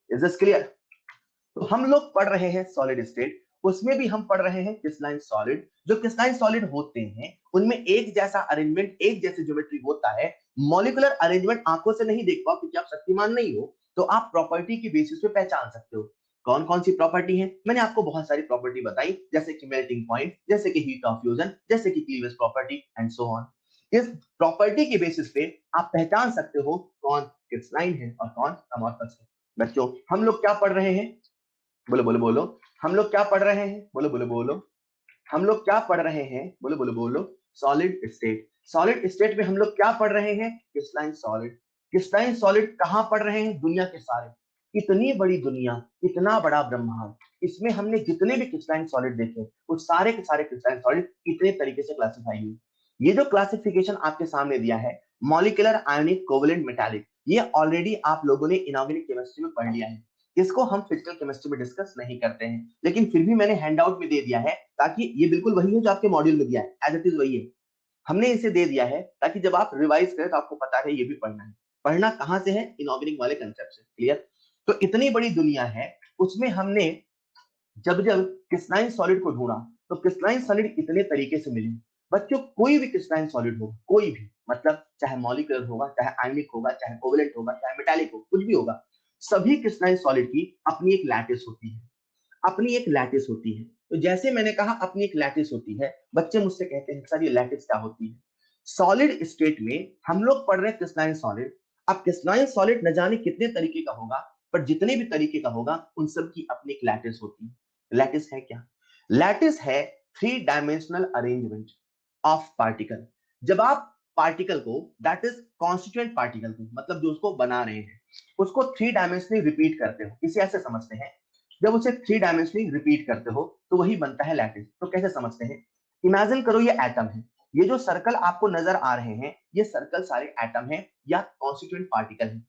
Speaker 1: Is this clear? तो हम लोग पढ़ रहे हैं सॉलिड स्टेट, उसमें भी हम पढ़ रहे हैं क्रिस्टलाइन सॉलिड। जो क्रिस्टलाइन सॉलिड होते हैं उनमें एक जैसा अरेंजमेंट, एक जैसी ज्योमेट्री होता है। मॉलिक्यूलर अरेंजमेंट आंखों से नहीं देख पाओ क्योंकि आप शक्तिमान नहीं हो, तो आप प्रॉपर्टी की बेसिस पे पहचान सकते हो। कौन कौन सी प्रॉपर्टी है? मैंने आपको बहुत सारी प्रॉपर्टी बताई, जैसे कि मेल्टिंग पॉइंट, जैसे कि हीट ऑफ फ्यूजन, जैसे कि cleavage property and so on. इस प्रॉपर्टी की बेसिस पे आप पहचान सकते हो कौन क्रिस्टलाइन है और कौन अमॉर्फस है। बच्चों हम लोग क्या पढ़ रहे हैं? बोलो बोलो बोलो। हम लोग क्या पढ़ रहे हैं? बोलो बोलो बोलो। हम लोग क्या पढ़ रहे हैं? बोलो बोलो बोलो। Solid state. सॉलिड स्टेट में हम लोग क्या पढ़ रहे हैं? Crystalline solid. क्रिस्टलाइन सॉलिड कहां पढ़ रहे हैं? दुनिया के सारे। इतनी बड़ी दुनिया, इतना बड़ा ब्रह्मांड, इसमें हमने जितने भी क्रिस्टलाइन सॉलिड देखे वो सारे के सारे क्रिस्टलाइन सॉलिड इतने तरीके से क्लासिफाई हुए। ये जो क्लासिफिकेशन आपके सामने दिया है, मॉलिक्यूलर, आयनिक, कोवेलेंट, मेटालिक, ये ऑलरेडी आप लोगों ने इनऑर्गेनिक केमिस्ट्री में पढ़ लिया है। इसको हम फिजिकल केमिस्ट्री में डिस्कस नहीं करते हैं, लेकिन फिर भी मैंने हैंडआउट में दे दिया है ताकि ये बिल्कुल वही है जो आपके मॉड्यूल में दिया है, एज इट इज वही है। हमने इसे दे दिया है ताकि जब आप रिवाइज करें तो आपको पता है ये भी पढ़ना है। पढ़ना कहां से है? इनऑर्गेनिक वाले कंसेप्ट से। क्लियर? तो इतनी बड़ी दुनिया है, उसमें हमने जब जब क्रिस्टलाइन सॉलिड को ढूंढा तो क्रिस्टलाइन सॉलिड इतने तरीके से मिले। बच्चों, कोई भी क्रिस्टलाइन सॉलिड हो, कोई भी, मतलब चाहे मॉलिक्यूलर होगा, चाहे आयनिक होगा, चाहे कोवेलेंट होगा, चाहे मेटालिक हो, कुछ भी होगा, सभी क्रिस्टलाइन सॉलिड की अपनी एक लैटिस होती है, अपनी एक लैटिस होती है। तो जैसे मैंने कहा अपनी एक लैटिस होती है, बच्चे मुझसे कहते हैं सर ये लैटिस क्या होती है? सॉलिड स्टेट में हम लोग पढ़ रहे हैं क्रिस्टलाइन सॉलिड। अब क्रिस्टलाइन सॉलिड न जाने कितने तरीके का होगा, पर जितने भी तरीके का होगा उन सब की अपनी एक लैटिस होती है। लैटिस है क्या? लैटिस है three dimensional arrangement of particle. जब आप पार्टिकल को, दैट इज कॉन्स्टिट्यूएंट पार्टिकल को, मतलब जो उसको बना रहे हैं, उसको थ्री डायमेंशनली रिपीट करते हो, इसे ऐसे समझते हैं। जब उसे थ्री डायमेंशनली रिपीट करते हो तो वही बनता है लैटिस। तो कैसे समझते हैं? इमेजिन करो ये एटम है, ये जो सर्कल आपको नजर आ रहे हैं ये सर्कल सारे एटम है या कॉन्स्टिट्यूएंट पार्टिकल है।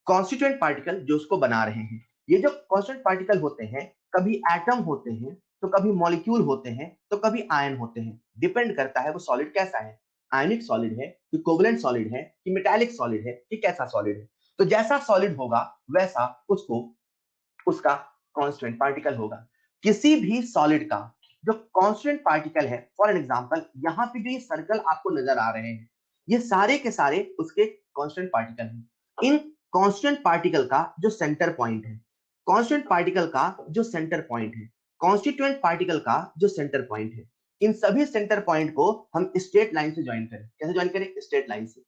Speaker 1: कॉन्स्टिट्यूएंट पार्टिकल जो उसको बना रहे हैं, ये जो कॉन्स्टिट्यूएंट पार्टिकल होते हैं, कभी एटम होते हैं, तो कभी मॉलिक्यूल होते हैं, तो कभी आयन होते हैं। डिपेंड करता है वो सॉलिड कैसा है, आयनिक सॉलिड है कि कोवेलेंट सॉलिड है कि मेटालिक सॉलिड है कि कैसा सॉलिड है। तो जैसा सॉलिड होगा वैसा उसको उसका कांस्टेंट पार्टिकल होगा। किसी भी सॉलिड का जो कांस्टेंट पार्टिकल है, फॉर एन एग्जांपल यहाँ पे जो ये सर्कल आपको नजर आ रहे हैं, ये सारे के सारे उसके कांस्टेंट पार्टिकल हैं। इन कांस्टेंट पार्टिकल का जो सेंटर पॉइंट है, कांस्टेंट पार्टिकल का जो सेंटर पॉइंट है, कॉन्स्टिट्यूएंट पार्टिकल का जो सेंटर पॉइंट है, इन सभी सेंटर पॉइंट को हम स्ट्रेट लाइन से ज्वाइन करें। कैसे ज्वाइन करें? स्ट्रेट लाइन से।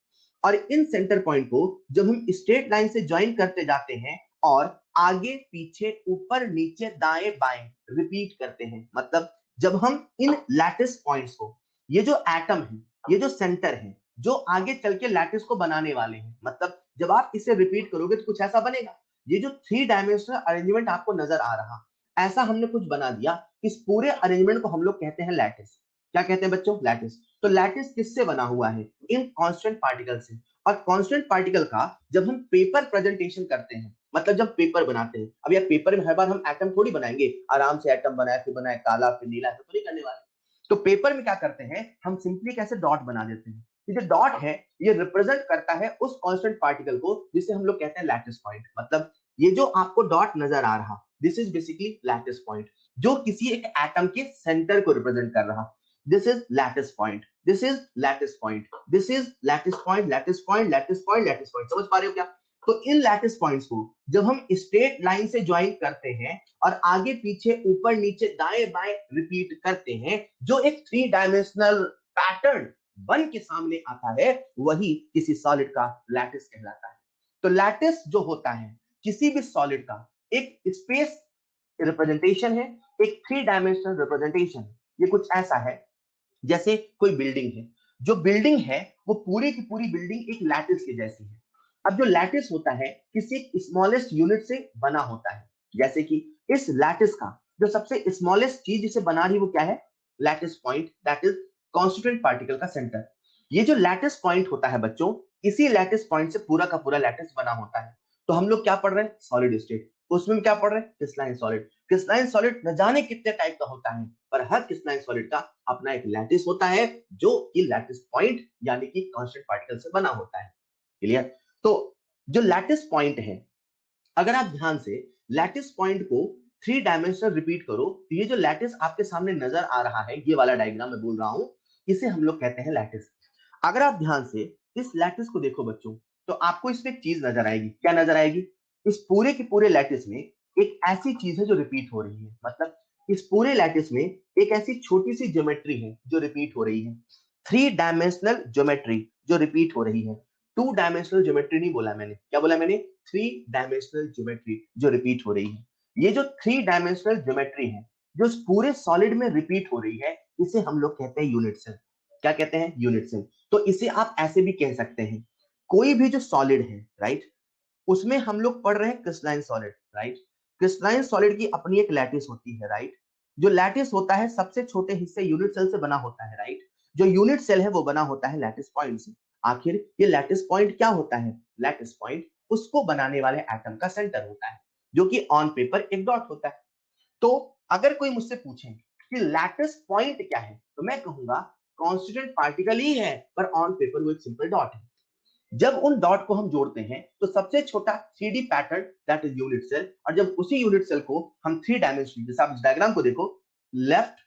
Speaker 1: और इन सेंटर पॉइंट को जब हम स्ट्रेट लाइन से ज्वाइन करते जाते हैं और आगे पीछे ऊपर नीचे दाएं बाएं रिपीट करते हैं, मतलब जब हम इन लैटिस पॉइंट्स को, ये जो एटम है, ये जो सेंटर है, जो आगे चल के लैटिस को बनाने वाले हैं, मतलब जब आप इसे रिपीट करोगे तो कुछ ऐसा बनेगा। ये जो थ्री डायमेंशनल अरेंजमेंट आपको नजर आ रहा, ऐसा हमने कुछ बना दिया। इस पूरे अरेंजमेंट को हम लोग कहते हैं लैटिस। क्या कहते हैं बच्चों? लैटिस। तो लैटिस किससे बना हुआ है? इन कांस्टेंट पार्टिकल से। और कांस्टेंट पार्टिकल का जब हम पेपर प्रेजेंटेशन करते हैं, मतलब जब पेपर बनाते हैं, अब यार पेपर में हर बार हम एटम थोड़ी बनाएंगे, आराम से एटम बनाए, फिर बनाए काला, फिर नीला, तो नहीं करने वाले। तो पेपर में क्या करते हैं, हम सिंपली कैसे डॉट बना देते हैं। ये जो डॉट है ये रिप्रेजेंट करता है उस कांस्टेंट पार्टिकल को जिसे हम लोग कहते हैं लैटिस पॉइंट। मतलब ये जो आपको डॉट नजर आ रहा, this is basically lattice point, जो किसी एक एटम के सेंटर को रिप्रेजेंट कर रहा। This is lattice point, this is lattice point, this is lattice point, lattice point, lattice point, lattice point. समझ पा रहे हो क्या? तो इन लैटिस पॉइंट्स को जब हम स्ट्रेट लाइन से ज्वाइन करते हैं और आगे पीछे ऊपर नीचे दाएं बाएं रिपीट करते हैं, जो एक थ्री डायमेंशनल पैटर्न बन के सामने आता है, वही किसी सॉलिड का लैटिस कहलाता है। तो लैटिस जो होता है किसी भी सॉलिड का एक स्पेस रिप्रेजेंटेशन है, एक थ्री डायमेंशनल रिप्रेजेंटेशन। ये कुछ ऐसा है जैसे कोई बिल्डिंग है, जो बिल्डिंग है वो पूरी की पूरी बिल्डिंग एक लैटिस के जैसी है। अब जो लैटिस होता है किसी स्मॉलेस्ट यूनिट से बना होता है, जैसे कि इस लैटिस का जो सबसे स्मॉलेस्ट चीज जिसे बना रही वो क्या है? Lattice point, that is constituent particle का सेंटर। ये जो लैटिस पॉइंट होता है बच्चों, इसी लैटिस पॉइंट से पूरा का पूरा लैटिस बना होता है। तो हम लोग क्या पढ़ रहे हैं? Solid state. उसमें क्या पढ़ रहे हैं? Crystalline solid. क्रिस्टलाइन सॉलिड न जाने कितने टाइप का होता है, पर हर क्रिस्टलाइन सॉलिड का अपना एक लैटिस होता है, जो कि लैटिस पॉइंट यानी कि कांस्टेंट पार्टिकल से बना होता है। क्लियर? तो जो लैटिस पॉइंट है, अगर आप ध्यान से लैटिस पॉइंट को थ्री डायमेंशनल रिपीट करो, तो ये जो लैटिस आपके सामने नजर आ रहा है, ये वाला डायग्राम मैं बोल रहा हूं, इसे हम लोग कहते हैं लैटिस। अगर आप ध्यान से इस लैटिस को देखो बच्चों, तो आपको इसमें एक चीज नजर आएगी। क्या नजर आएगी? इस पूरे के पूरे लैटिस में एक ऐसी चीज है जो रिपीट हो रही है, मतलब इस पूरे लैटिस में एक ऐसी छोटी सी ज्योमेट्री है जो रिपीट हो रही है। थ्री डायमेंशनल ज्योमेट्री जो रिपीट हो रही है। टू डायमेंशनल ज्योमेट्री नहीं बोला मैंने, क्या बोला मैंने? थ्री डायमेंशनल ज्योमेट्री जो रिपीट हो रही है। ये जो थ्री डायमेंशनल ज्योमेट्री है जो पूरे सॉलिड में रिपीट हो रही है, इसे हम लोग कहते हैं यूनिट सेल। क्या कहते हैं, यूनिट सेल। तो इसे आप ऐसे भी कह सकते हैं, कोई भी जो सॉलिड है, राइट, उसमें हम लोग पढ़ रहे हैं crystalline solid, right. Crystalline solid की अपनी एक लैटिस होती है, राइट। जो लैटिस होता है सबसे छोटे हिस्से यूनिट सेल से बना होता है, राइट। जो यूनिट सेल है वो बना होता है लैटिस पॉइंट से। आखिर ये लैटिस पॉइंट क्या होता है? लैटिस पॉइंट उसको बनाने वाले एटम का सेंटर होता है, जो कि ऑन पेपर एक डॉट होता है। तो अगर कोई मुझसे पूछे कि लैटिस पॉइंट क्या है, तो मैं कहूंगा कॉन्स्टिट्यूएंट पार्टिकल ही है, पर ऑन पेपर वो एक सिंपल डॉट है। जब उन डॉट को हम जोड़ते हैं तो सबसे छोटा 3D pattern, that is unit cell. और जब उसी यूनिट सेल को हम 3 डायमेंशनल, जैसे आप इस डायग्राम को देखो, लेफ्ट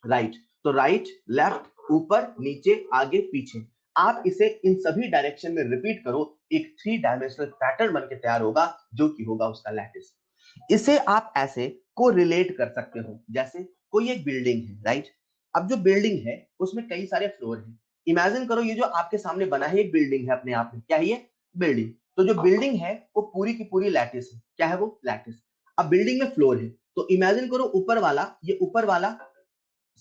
Speaker 1: राइट, तो राइट लेफ्ट ऊपर नीचे आगे पीछे, आप इसे इन सभी डायरेक्शन में रिपीट करो, एक 3 डायमेंशनल पैटर्न बन के तैयार होगा, जो कि होगा उसका लैटिस। इसे आप ऐसे को रिलेट कर सकते हो, जैसे कोई एक बिल्डिंग है, राइट। अब जो बिल्डिंग है उसमें कई सारे फ्लोर हैं। इमेजिन करो ये जो आपके सामने बना है एक बिल्डिंग है, अपने आप में क्या है ये बिल्डिंग। तो जो बिल्डिंग है वो पूरी की पूरी लैटिस है। क्या है वो? लैटिस। अब बिल्डिंग में फ्लोर है, तो इमेजिन करो ऊपर वाला, ये ऊपर वाला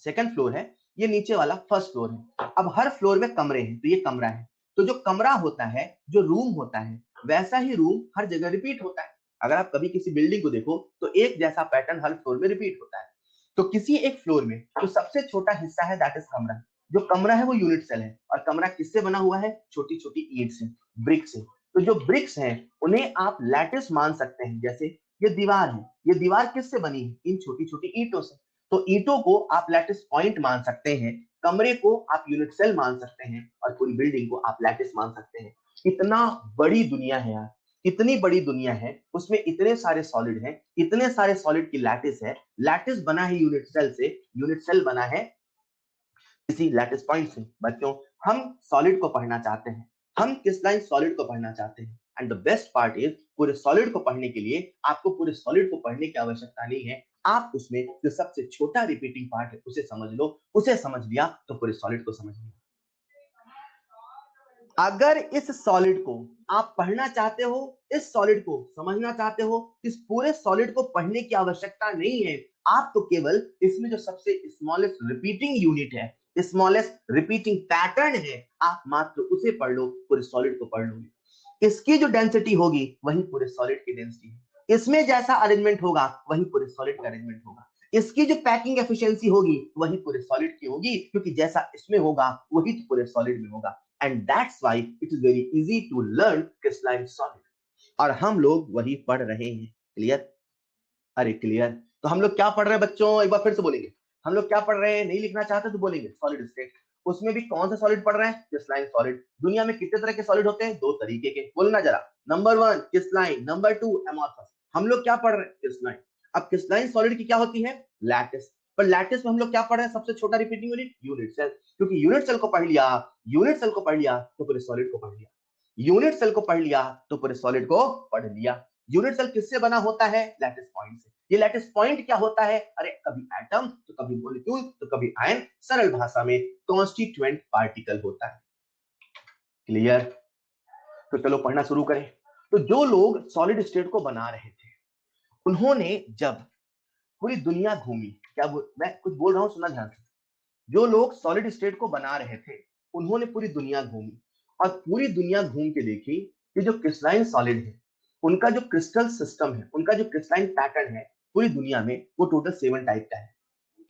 Speaker 1: सेकंड फ्लोर है, ये नीचे वाला फर्स्ट फ्लोर है। अब हर फ्लोर में कमरे हैं, तो ये कमरा है। तो जो कमरा होता है, जो रूम होता है, वैसा ही रूम हर जगह रिपीट होता है। अगर आप कभी किसी बिल्डिंग को देखो तो एक जैसा पैटर्न हर फ्लोर में रिपीट होता है। तो किसी एक फ्लोर में जो सबसे छोटा हिस्सा है, दैट इज कमरा। जो कमरा है वो यूनिट सेल है, और कमरा किससे बना हुआ है? छोटी छोटी ईंट से, ब्रिक से। तो जो ब्रिक्स हैं उन्हें आप लैटिस मान सकते हैं। जैसे ये दीवार है, ये दीवार किससे बनी है? इन छोटी छोटी ईंटों से। तो ईंटों को आप लैटिस पॉइंट मान सकते हैं, कमरे को आप यूनिट सेल मान सकते हैं, और पूरी बिल्डिंग को आप लैटिस मान सकते हैं। इतना बड़ी दुनिया है यार, इतनी बड़ी दुनिया है, उसमें इतने सारे सॉलिड हैं, इतने सारे सॉलिड की लैटिस है। लैटिस बना है यूनिट सेल से, यूनिट सेल बना है किसी लैटिस पॉइंट से। बच्चों, हम सॉलिड को पढ़ना चाहते हैं, हम क्रिस्टलाइन सॉलिड को पढ़ना चाहते हैं। And the best part is, पूरे सॉलिड को पढ़ने के लिए आपको पूरे सॉलिड को पढ़ने की आवश्यकता नहीं है। आप उसमें जो सबसे छोटा रिपीटिंग पार्ट है उसे समझ लो, उसे समझ लिया तो पूरे सॉलिड को समझ लिया। अगर इस सॉलिड को आप पढ़ना चाहते हो, इस सॉलिड को समझना चाहते हो, इस पूरे सॉलिड को पढ़ने की आवश्यकता नहीं है। आप तो केवल इसमें जो सबसे स्मॉलेस्ट रिपीटिंग यूनिट है, स्मॉलेस्ट रिपीटिंग पैटर्न है, आप मात्र उसे पढ़ लो, पूरे सॉलिड को पढ़ लोगे। इसकी जो डेंसिटी होगी वही पूरे सॉलिड की डेंसिटी है। इसमें जैसा अरेंजमेंट होगा वही पूरे सॉलिड का अरेंजमेंट होगा। इसकी जो पैकिंग एफिशिएंसी होगी वही पूरे सॉलिड की होगी, क्योंकि जैसा इसमें होगा वही पूरे सॉलिड में होगा। And that's why it is very easy to learn crystalline solid. और हम लोग वही पढ़ रहे हैं। क्लियर? अरे क्लियर। तो हम लोग क्या पढ़ रहे हैं बच्चों? एक बार फिर से बोलेंगे, हम लोग क्या पढ़ रहे हैं? नहीं लिखना चाहते तो बोलेंगे सॉलिड स्टेट। उसमें भी कौन सा सॉलिड पढ़ रहे हैं? Crystalline solid. दुनिया में कितने तरह के सॉलिड होते हैं? 2 तरीके के। बोलना जरा। Number 1 crystalline, number 2 amorphous. हम लोग क्या पढ़ रहे हैं? क्रिस्टलाइन। अब क्रिस्टलाइन सॉलिड की क्या होती है? लैटिस। पर लैटिस में हम लोग क्या पढ़ रहे हैं? सबसे छोटा रिपीटिंग यूनिट यूनिट सेल। क्योंकि यूनिट सेल को पढ़ लिया, यूनिट सेल को पढ़ लिया तो पूरे सॉलिड को पढ़ लिया। यूनिट सेल को पढ़ लिया तो पूरे सॉलिड को पढ़ लिया। यूनिट सेल किससे बना होता है? लैटिस पॉइंट से। ये लैटिस पॉइंट क्या होता है? अरे कभी एटम तो कभी मॉलिक्यूल तो कभी आयन, सरल भाषा में कॉन्स्टिट्यूएंट पार्टिकल होता है। क्लियर? तो चलो पढ़ना शुरू करें। तो जो लोग सॉलिड स्टेट को बना रहे थे, उन्होंने जब पूरी दुनिया घूमी, मैं कुछ बोल रहा हूं, सुना ध्यान से। जो लोग सॉलिड स्टेट को बना रहे थे उन्होंने पूरी दुनिया घूमी, और पूरी दुनिया घूम के देखी कि जो क्रिस्टलाइन सॉलिड है, उनका जो क्रिस्टल सिस्टम है, उनका जो क्रिस्टलाइन पैटर्न है पूरी दुनिया में, वो टोटल 7 टाइप का है।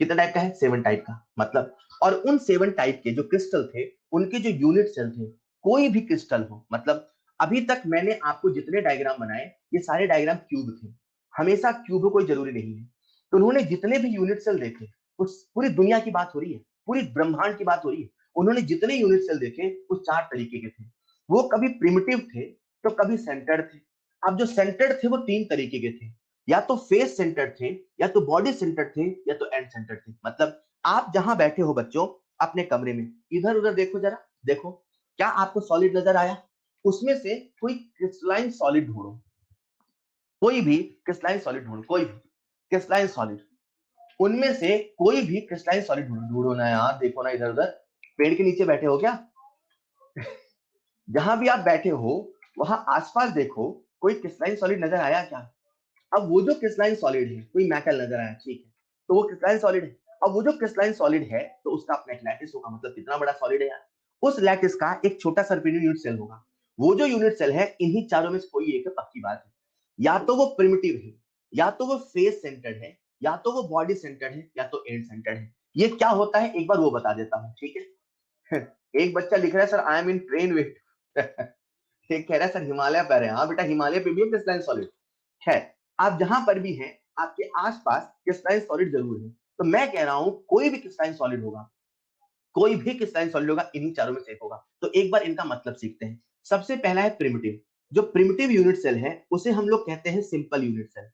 Speaker 1: कितना टाइप का है? 7 टाइप का। मतलब, और उन 7 टाइप के जो क्रिस्टल थे, उनके जो यूनिट सेल थे, कोई भी क्रिस्टल हो, मतलब अभी तक मैंने आपको जितने डायग्राम बनाए, ये सारे डायग्राम क्यूब थे। हमेशा क्यूब कोई जरूरी नहीं है। तो उन्होंने जितने भी यूनिट सेल देखे, उस पूरी दुनिया की बात हो रही है, पूरी ब्रह्मांड की बात हो रही है, उन्होंने जितने यूनिट सेल देखे वो 4 तरीके के थे। वो कभी प्रिमिटिव थे तो कभी सेंटर्ड थे। अब जो सेंटर्ड थे वो 3 तरीके के थे, या तो फेस सेंटर थे, या तो बॉडी सेंटर थे, या तो एंड सेंटर थे। मतलब आप जहां बैठे हो बच्चों अपने कमरे में, इधर उधर देखो जरा, देखो क्या आपको सॉलिड नजर आया? उसमें से कोई क्रिस्टलाइन सॉलिड ढूंढो, कोई भी क्रिस्टलाइन सॉलिड ढूंढो, कोई भी क्रिस्टलाइन सॉलिड, उनमें से कोई भी क्रिस्टलाइन सॉलिड ढूंढो। ढूंढो ना यार, देखो ना इधर उधर, पेड़ के नीचे बैठे हो क्या? जहां भी आप बैठे हो वहां आसपास देखो, कोई क्रिस्टलाइन सॉलिड नजर आया क्या? अब वो जो क्रिस्टलाइन सॉलिड है, कोई मेटल नजर आया, ठीक है, तो वो क्रिस्टलाइन सॉलिड है। और वो जो क्रिस्टलाइन सॉलिड है तो उसका अपना एक लैटिस होगा, मतलब कितना बड़ा सॉलिड है यार। उस लैटिस का एक छोटा सा यूनिट सेल होगा। वो जो यूनिट सेल है इन्हीं चारों में से कोई एक है, पक्की बात है। या तो वो प्रिमिटिव है, या तो वो फेस सेंटर्ड है, या तो वो बॉडी सेंटर्ड है, या तो एंड सेंटर्ड है। ये क्या होता है एक बार वो बता देता हूँ, ठीक है। एक बच्चा लिख रहा है sir I am in train with एक कह रहा है सर हिमालय पर है। हाँ बेटा, हिमालय पे भी है क्रिस्टलाइन सॉलिड है। आप जहां पर भी हैं आपके आसपास क्रिस्टलाइन सॉलिड जरूर है। तो मैं कह रहा हूं कोई भी क्रिस्टलाइन सॉलिड होगा, कोई भी क्रिस्टलाइन सॉलिड होगा, इन्हीं चारों में से एक होगा। तो एक बार इनका मतलब सीखते हैं। सबसे पहला है प्रिमिटिव। जो प्रिमिटिव यूनिट सेल है उसे हम लोग कहते हैं सिंपल यूनिट सेल।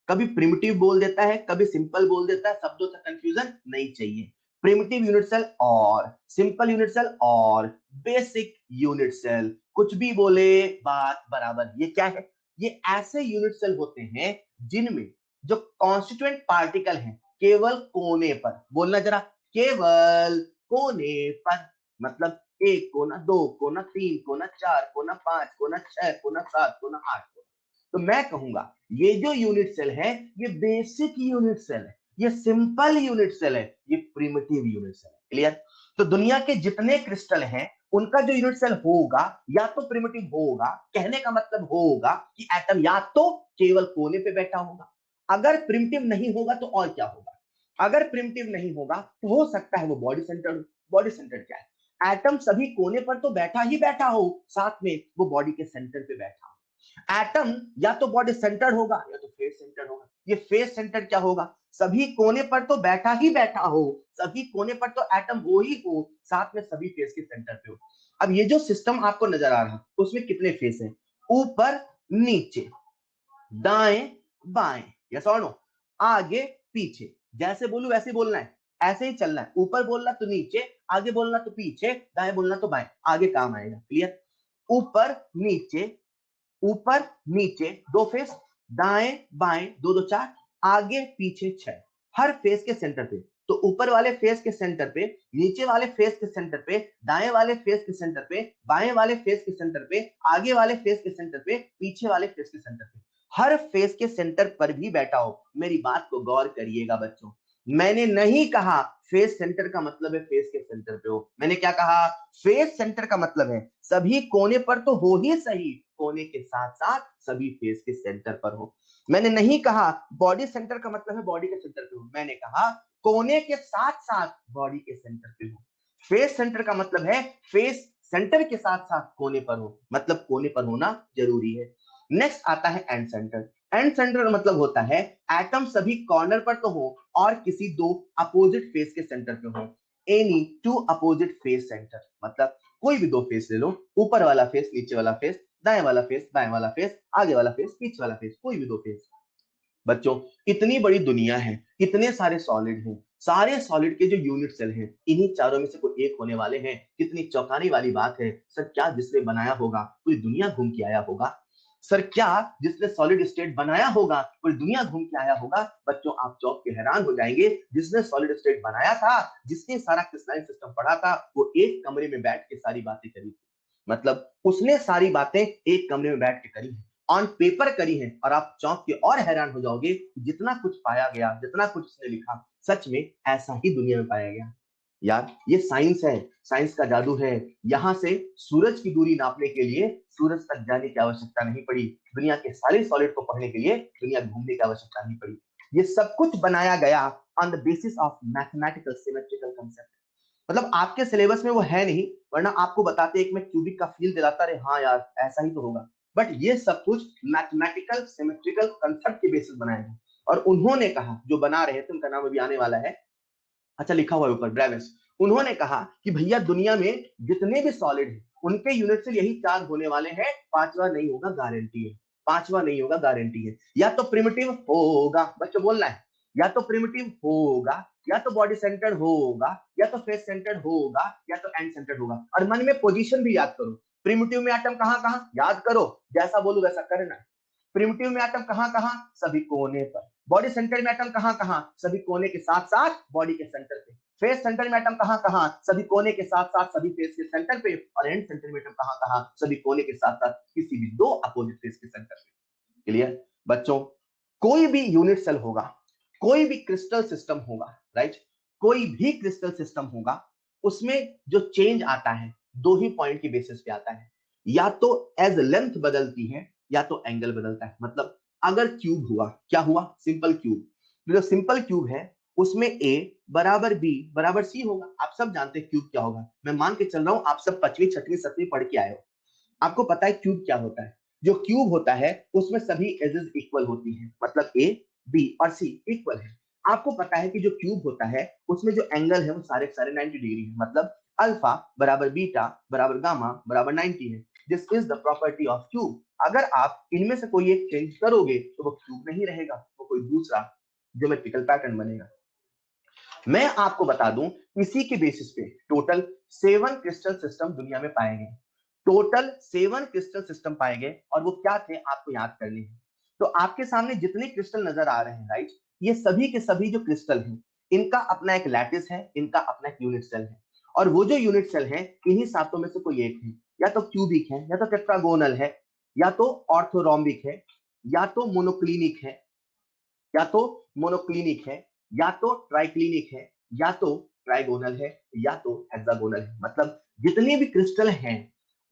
Speaker 1: कभी प्रिमिटिव बोल देता है, कभी सिंपल बोल देता है, शब्दों से कंफ्यूजन नहीं चाहिए। प्रिमिटिव यूनिट सेल और सिंपल यूनिट सेल और बेसिक यूनिट सेल, कुछ भी बोले बात बराबर। ये क्या है? ये ऐसे यूनिट सेल होते हैं जिनमें जो कॉन्स्टिट्यूएंट पार्टिकल हैं केवल कोने पर, बोलना जरा, केवल कोने पर, मतलब एक कोना, दो कोना, तीन कोना, चार कोना, पांच कोना, छह कोना, सात कोना, आठ कोना। तो मैं कहूंगा ये जो यूनिट सेल है ये बेसिक यूनिट सेल है, ये सिंपल यूनिट सेल है, ये प्रिमिटिव यूनिट सेल है। क्लियर? तो दुनिया के जितने क्रिस्टल हैं उनका जो यूनिट सेल होगा या तो प्रिमिटिव होगा, कहने का मतलब होगा कि एटम या तो केवल कोने पे बैठा होगा। अगर प्रिमिटिव नहीं होगा तो और क्या होगा? अगर प्रिमिटिव नहीं होगा तो हो सकता है वो बॉडी सेंटर्ड। बॉडी सेंटर्ड क्या है? एटम सभी कोने पर तो बैठा ही बैठा हो, साथ में वो बॉडी के सेंटर पे बैठा हो। एटम या तो बॉडी सेंटर्ड होगा या तो फेस सेंटर्ड होगा। ये फेस सेंटर्ड क्या होगा? सभी कोने पर तो बैठा ही बैठा हो, सभी कोने पर तो एटम हो ही हो, साथ में सभी फेस के सेंटर पे हो। अब ये जो सिस्टम आपको नजर आ रहा है उसमें कितने फेस हैं? ऊपर, नीचे, दाएं, बाएं, यस और नो, आगे, पीछे। जैसे बोलूं वैसे बोलना है, ऐसे ही चलना है। ऊपर बोलना तो नीचे, आगे बोलना तो पीछे, दाएं बोलना तो बाएं, आगे काम आएगा। क्लियर? ऊपर नीचे, ऊपर नीचे दो फेस, दाएं बाएं दो दो चार, आगे पीछे छह, हर फेस के सेंटर पे। तो ऊपर वाले फेस के सेंटर पे, नीचे वाले फेस के सेंटर पे, दाएं वाले फेस के सेंटर पे, बाएं वाले फेस के सेंटर पे, आगे वाले फेस के सेंटर पे, पीछे वाले फेस के सेंटर पे, हर फेस के सेंटर पर भी बैठा हो। मेरी बात को गौर करिएगा बच्चों, मैंने नहीं कहा फेस सेंटर का मतलब है फेस के सेंटर पे हो। मैंने क्या कहा? फेस सेंटर का मतलब है सभी कोने पर तो हो ही सही, कोने के साथ साथ सभी फेस के सेंटर पर हो। मैंने नहीं कहा बॉडी सेंटर का मतलब है बॉडी के सेंटर पे हो, मैंने कहा कोने के साथ साथ बॉडी के सेंटर पे हो। फेस सेंटर का मतलब है फेस सेंटर के साथ साथ कोने पर हो, मतलब कोने पर होना जरूरी है। नेक्स्ट आता है एंड सेंटर। एंड सेंटर मतलब होता है एटम सभी कॉर्नर पर तो हो और किसी दो अपोजिट फेस के सेंटर पे हो। Any two opposite face centre, मतलब कोई भी दो फेस ले लो, ऊपर वाला फेस, नीचे वाला फेस, दाएं वाला फेस, बाएं वाला फेस, आगे वाला फेस, पीछे वाला फेस, कोई भी दो फेस। बच्चों, इतनी बड़ी दुनिया है, इतने सारे सॉलिड हैं, सारे सॉलिड के जो यूनिट सेल हैं इन्हीं चारों में से कोई एक होने वाले हैं। कितनी चौंकाने वाली बात है। सर क्या जिसने बनाया होगा पूरी दुनिया घूम के आया होगा? सर क्या जिसने सॉलिड स्टेट बनाया होगा पूरी दुनिया घूम के आया होगा? बच्चों आप चौंक के हैरान हो जाएंगे, जिसने सॉलिड स्टेट बनाया था, जिसने सारा क्रिस्टलाइन सिस्टम पढ़ा था, वो एक कमरे में बैठ के सारी बातें करी थी। मतलब उसने सारी बातें एक कमरे में बैठ के करी है, ऑन पेपर करी है। और आप चौंक के और हैरान हो जाओगे जितना कुछ पाया गया, जितना कुछ उसने लिखा, सच में ऐसा ही दुनिया में पाया गया। यार ये साइंस है, साइंस का जादू है। यहां से सूरज की दूरी नापने के लिए सूरज तक जाने की आवश्यकता नहीं पड़ी, दुनिया के सारे सॉलिड को पढ़ने के लिए दुनिया घूमने की आवश्यकता नहीं पड़ी। ये सब कुछ बनाया गया on the basis of mathematical symmetrical concept. मतलब आपके सिलेबस में वो है नहीं, वरना आपको बताते एक में क्यूबिक का फील दिलाता रहे, हाँ यार ऐसा ही तो होगा। बट ये सब कुछ मैथमेटिकल सिमेट्रिकल कंसेप्ट के बेसिस बनाया गया। और उन्होंने कहा, जो बना रहे थे उनका नाम अभी आने वाला है, अच्छा लिखा हुआ है ऊपर, ब्रेविस। उन्होंने कहा कि भैया दुनिया में जितने भी सॉलिड हैं उनके यूनिट से यही चार होने वाले हैं, पांचवा नहीं होगा गारंटी है, पांचवा नहीं होगा गारंटी है। या तो प्रिमिटिव होगा, बच्चों बोलना है, या तो प्रिमिटिव होगा, या तो बॉडी सेंटर्ड होगा, या तो फेस सेंटर्ड होगा, या तो एंड सेंटर्ड होगा। और मन में पोजीशन भी याद करो, प्रिमिटिव में एटम कहां कहां, याद करो, जैसा बोलू वैसा करना है। प्रिमिटिव में एटम कहां कहां, सभी कोने पर। बॉडी सेंटर में एटम कहां कहां, सभी कोने के साथ साथ बॉडी के सेंटर पे। फेस सेंटर में एटम कहां कहां, सभी कोने के साथ साथ सभी फेस के सेंटर पे। और एंड सेंटर में एटम कहां कहां, सभी कोने के साथ साथ किसी भी दो अपोजिट फेस के सेंटर पे। क्लियर? बच्चों, कोई भी यूनिट सेल होगा, कोई भी क्रिस्टल सिस्टम होगा, राइट, कोई भी क्रिस्टल सिस्टम होगा उसमें जो चेंज आता है दो ही पॉइंट की बेसिस पे आता है, या तो एज लेंथ बदलती है या तो एंगल बदलता है। मतलब अगर क्यूब हुआ, क्या हुआ, सिंपल क्यूब, जो सिंपल क्यूब है उसमें a बराबर b बराबर c होगा। आप सब जानते हैं क्यूब क्या होगा, मैं मान के चल रहा हूं आप सब 5वीं 6वीं 7वीं पढ़ के आए हो, आपको पता है क्यूब क्या होता है। जो क्यूब होता है उसमें सभी एजेस इक्वल होती हैं, मतलब a b और c इक्वल है। आपको पता है कि जो क्यूब होता है उसमें जो एंगल है वो सारे सारे 90 डिग्री है, मतलब अल्फा बराबर बीटा बराबर गामा बराबर 90 है। This is the property of cube. अगर आप इनमें से कोई एक चेंज करोगे तो वो क्यूब नहीं रहेगा, वो कोई दूसरा ज्योमेट्रिकल पैटर्न बनेगा। मैं आपको बता दूं इसी के बेसिस पे टोटल 7 क्रिस्टल सिस्टम दुनिया में पाए गए, टोटल 7 क्रिस्टल सिस्टम पाए गए, और वो क्या थे आपको याद करने हैं। तो आपके सामने जितने क्रिस्टल नजर आ रहे हैं, राइट, ये सभी के सभी जो क्रिस्टल हैं इनका अपना एक लैटिस है, इनका अपना एक यूनिट सेल है, और वो जो यूनिट सेल है इन्हीं सातों में से कोई एक है, या तो क्यूबिक है, या तो टेट्रागोनल है, या तो ऑर्थोरोम्बिक है, या तो मोनोक्लिनिक है, या तो मोनोक्लिनिक है, या तो ट्राइक्लिनिक है, या तो ट्राइगोनल है, या तो हेक्सागोनल है। मतलब जितने भी क्रिस्टल हैं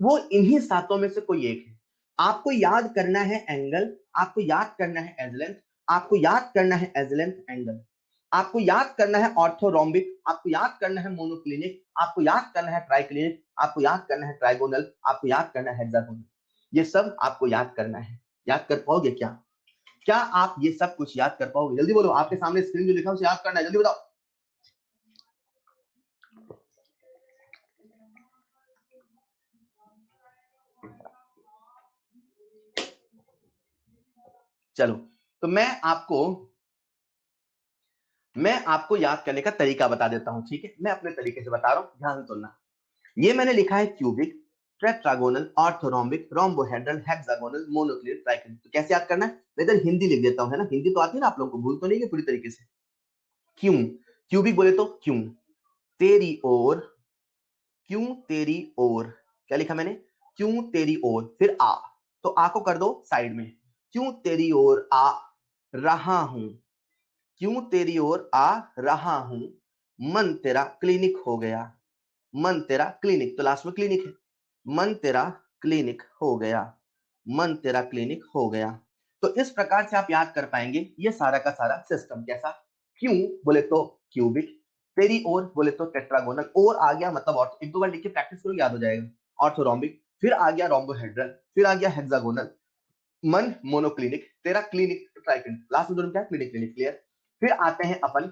Speaker 1: वो इन्हीं सातों में से कोई एक है। आपको याद करना है एंगल, आपको याद करना है एज लेंथ, आपको याद करना है एज लेंथ एंगल, आपको याद करना है ऑर्थोरोम्बिक, आपको याद करना है मोनोक्लिनिक, आपको याद करना है ट्राइक्लिनिक, आपको याद करना है ट्राइगोनल, आपको याद करना है हेक्सागोनल। ये सब आपको याद करना है। याद कर पाओगे क्या? क्या आप ये सब कुछ याद कर पाओगे? जल्दी बोलो, आपके सामने स्क्रीन जो लिखा है उसे याद करना है, जल्दी बताओ। चलो, तो मैं आपको याद करने का तरीका बता देता हूं, ठीक है? मैं अपने तरीके से बता रहा हूं, ध्यान से सुनना। ये मैंने लिखा है cubic, tetragonal, orthorhombic, rhombohedral, hexagonal, monoclinic, triclinic. तो कैसे याद करना है? मैं इधर हिंदी लिख देता हूं, है ना, हिंदी तो आती है ना आप लोगों को, भूल तो नहीं है पूरी तरीके से। क्यों क्यूबिक बोले तो क्यों तेरी ओर, क्यों तेरी ओर, क्या लिखा मैंने? क्यों तेरी ओर, फिर आ, तो आ को कर दो साइड में, क्यों तेरी ओर आ रहा हूं, क्यों तेरी ओर आ रहा हूं, मन तेरा क्लिनिक हो गया, मन तेरा क्लिनिक, तो लास्ट में क्लिनिक है, मन तेरा क्लिनिक हो गया, मन तेरा क्लिनिक हो गया। तो इस प्रकार से आप याद कर पाएंगे ये सारा का सारा सिस्टम। कैसा? क्यों बोले तो क्यूबिक, तेरी ओर बोले तो टेट्रागोनल, और आ गया मतलब और एक दो बार लिख के प्रैक्टिस करो याद हो जाएगा, ऑर्थोरोम्बिक, फिर आ गया रोम्बोहेड्रल, फिर आ गया हेक्सागोनल, मन मोनोक्लिनिक, तेरा क्लिनिक ट्राइक्लिनिक, लास्ट में दोनों क्या? Clinic clinic. क्लियर? फिर आते हैं अपन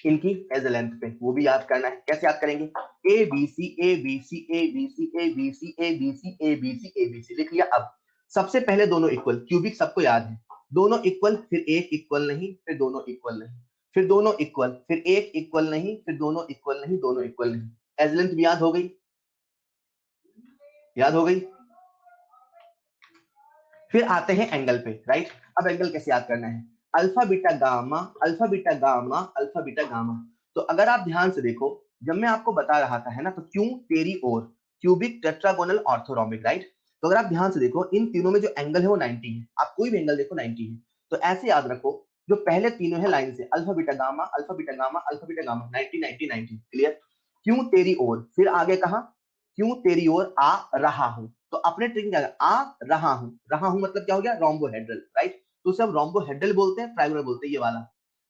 Speaker 1: इनकी एज लेंथ पे, वो भी याद करना है। कैसे याद करेंगे? A B C A B C A B C A B C A B C A B C A B C, लिख लिया। अब सबसे पहले दोनों इक्वल, क्यूबिक सबको याद है, दोनों इक्वल, फिर एक इक्वल नहीं, फिर दोनों इक्वल नहीं, फिर दोनों इक्वल, फिर एक इक्वल नहीं, फिर दोनों इक्वल नहीं, दोनों इक्वल नहीं। एज लेंथ भी याद हो गई, याद हो गई। फिर आते हैं एंगल पे, राइट। अब एंगल कैसे याद करना है? Alpha beta gamma, alpha beta gamma, alpha beta gamma. तो अगर आप ध्यान से देखो, जब मैं आपको बता रहा था, है ना, तो क्यों तेरी ओर, क्यूबिक, टेट्रागोनल, ऑर्थोरोम्बिक, राइट। तो अगर आप ध्यान से देखो इन तीनों में जो एंगल है वो 90 है, आप कोई भी एंगल देखो 90 है। तो ऐसे याद रखो, जो पहले तीनों है लाइन से, alpha beta gamma, alpha beta gamma, alpha beta gamma, 90 90 90। Clear? क्यों तेरी ओर, फिर आगे कहा, क्यों तेरी ओर आ रहा हूं, तो अपने ट्रिक क्या है? आ रहा हूं, रहा हूं मतलब क्या हो गया? Rhombohedral, right. तो सब रोम्बोहेड्रल बोलते हैं, ट्राइगोनल बोलते हैं, ये वाला।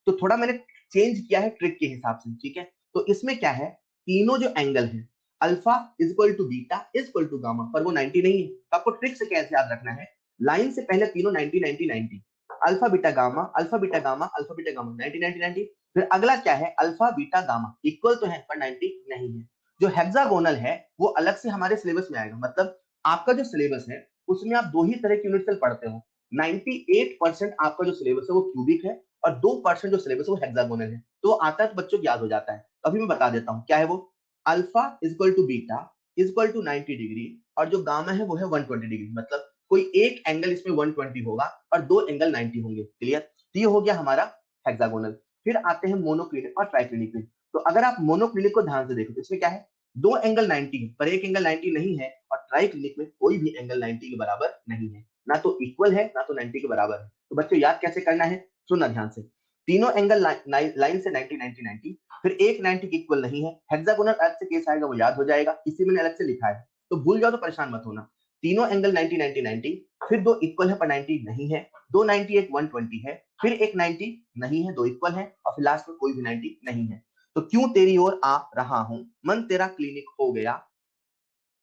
Speaker 1: तो थोड़ा मैंने चेंज किया है ट्रिक के हिसाब से, ठीक है। तो इसमें क्या है, तीनों जो एंगल है, alpha is equal to beta is equal to gamma, पर वो 90 नहीं है। तो आपको ट्रिक से कैसे याद रखना है? लाइन से पहले तीनों 90 90 90, alpha beta gamma, alpha beta gamma, alpha beta gamma, 90 90 90। फिर अगला क्या है? अल्फा बीटा गामा, इक्वल तो है पर 90 नहीं है। जो हेक्सागोनल है वो अलग से हमारे सिलेबस में आएगा, मतलब आपका जो सिलेबस है उसमें आप दो ही तरह के यूनिट सेल पढ़ते हो। 98% आपका जो सिलेबस है वो क्यूबिक है, और 2% जो सिलेबस है वो हेक्सागोनल है। तो आता है तो बच्चों को याद हो जाता है। अभी मैं बता देता हूँ क्या है वो। Alpha is equal to beta is equal to 90 degree, और जो गामा है वो है 120 डिग्री, मतलब कोई एक एंगल इसमें 120 होगा और दो एंगल 90 होंगे। क्लियर? तो ये हो गया हमारा हेक्सागोनल। फिर आते हैं मोनोक्लिनिक और ट्राइक्लिनिक में। तो अगर आप मोनोक्लिनिक को ध्यान से देखो तो इसमें क्या है? दो एंगल 90 है पर एक एंगल 90 नहीं है, और ट्राइक्लिनिक में कोई भी एंगल 90 के बराबर नहीं है, ना तो इक्वल है ना तो 90 के बराबर है। तो बच्चों याद कैसे करना है? सुनना ध्यान से। तीनों एंगल लाइन से 90 90 90, फिर एक 90 के इक्वल नहीं है। हेक्सागोनल अलग से केस आएगा, वो याद हो जाएगा, इसी मैंने अलग से लिखा है, तो भूल जाओ तो परेशान मत होना। तीनों एंगल 90 90 90, फिर दो इक्वल है पर 90 नहीं है, दो 90 एक 120 है, फिर एक 90 नहीं है, दो इक्वल है, और फिर लास्ट में कोई भी 90 नहीं है। तो क्यों तेरी ओर आ रहा हूं, मन तेरा क्लिनिक हो गया,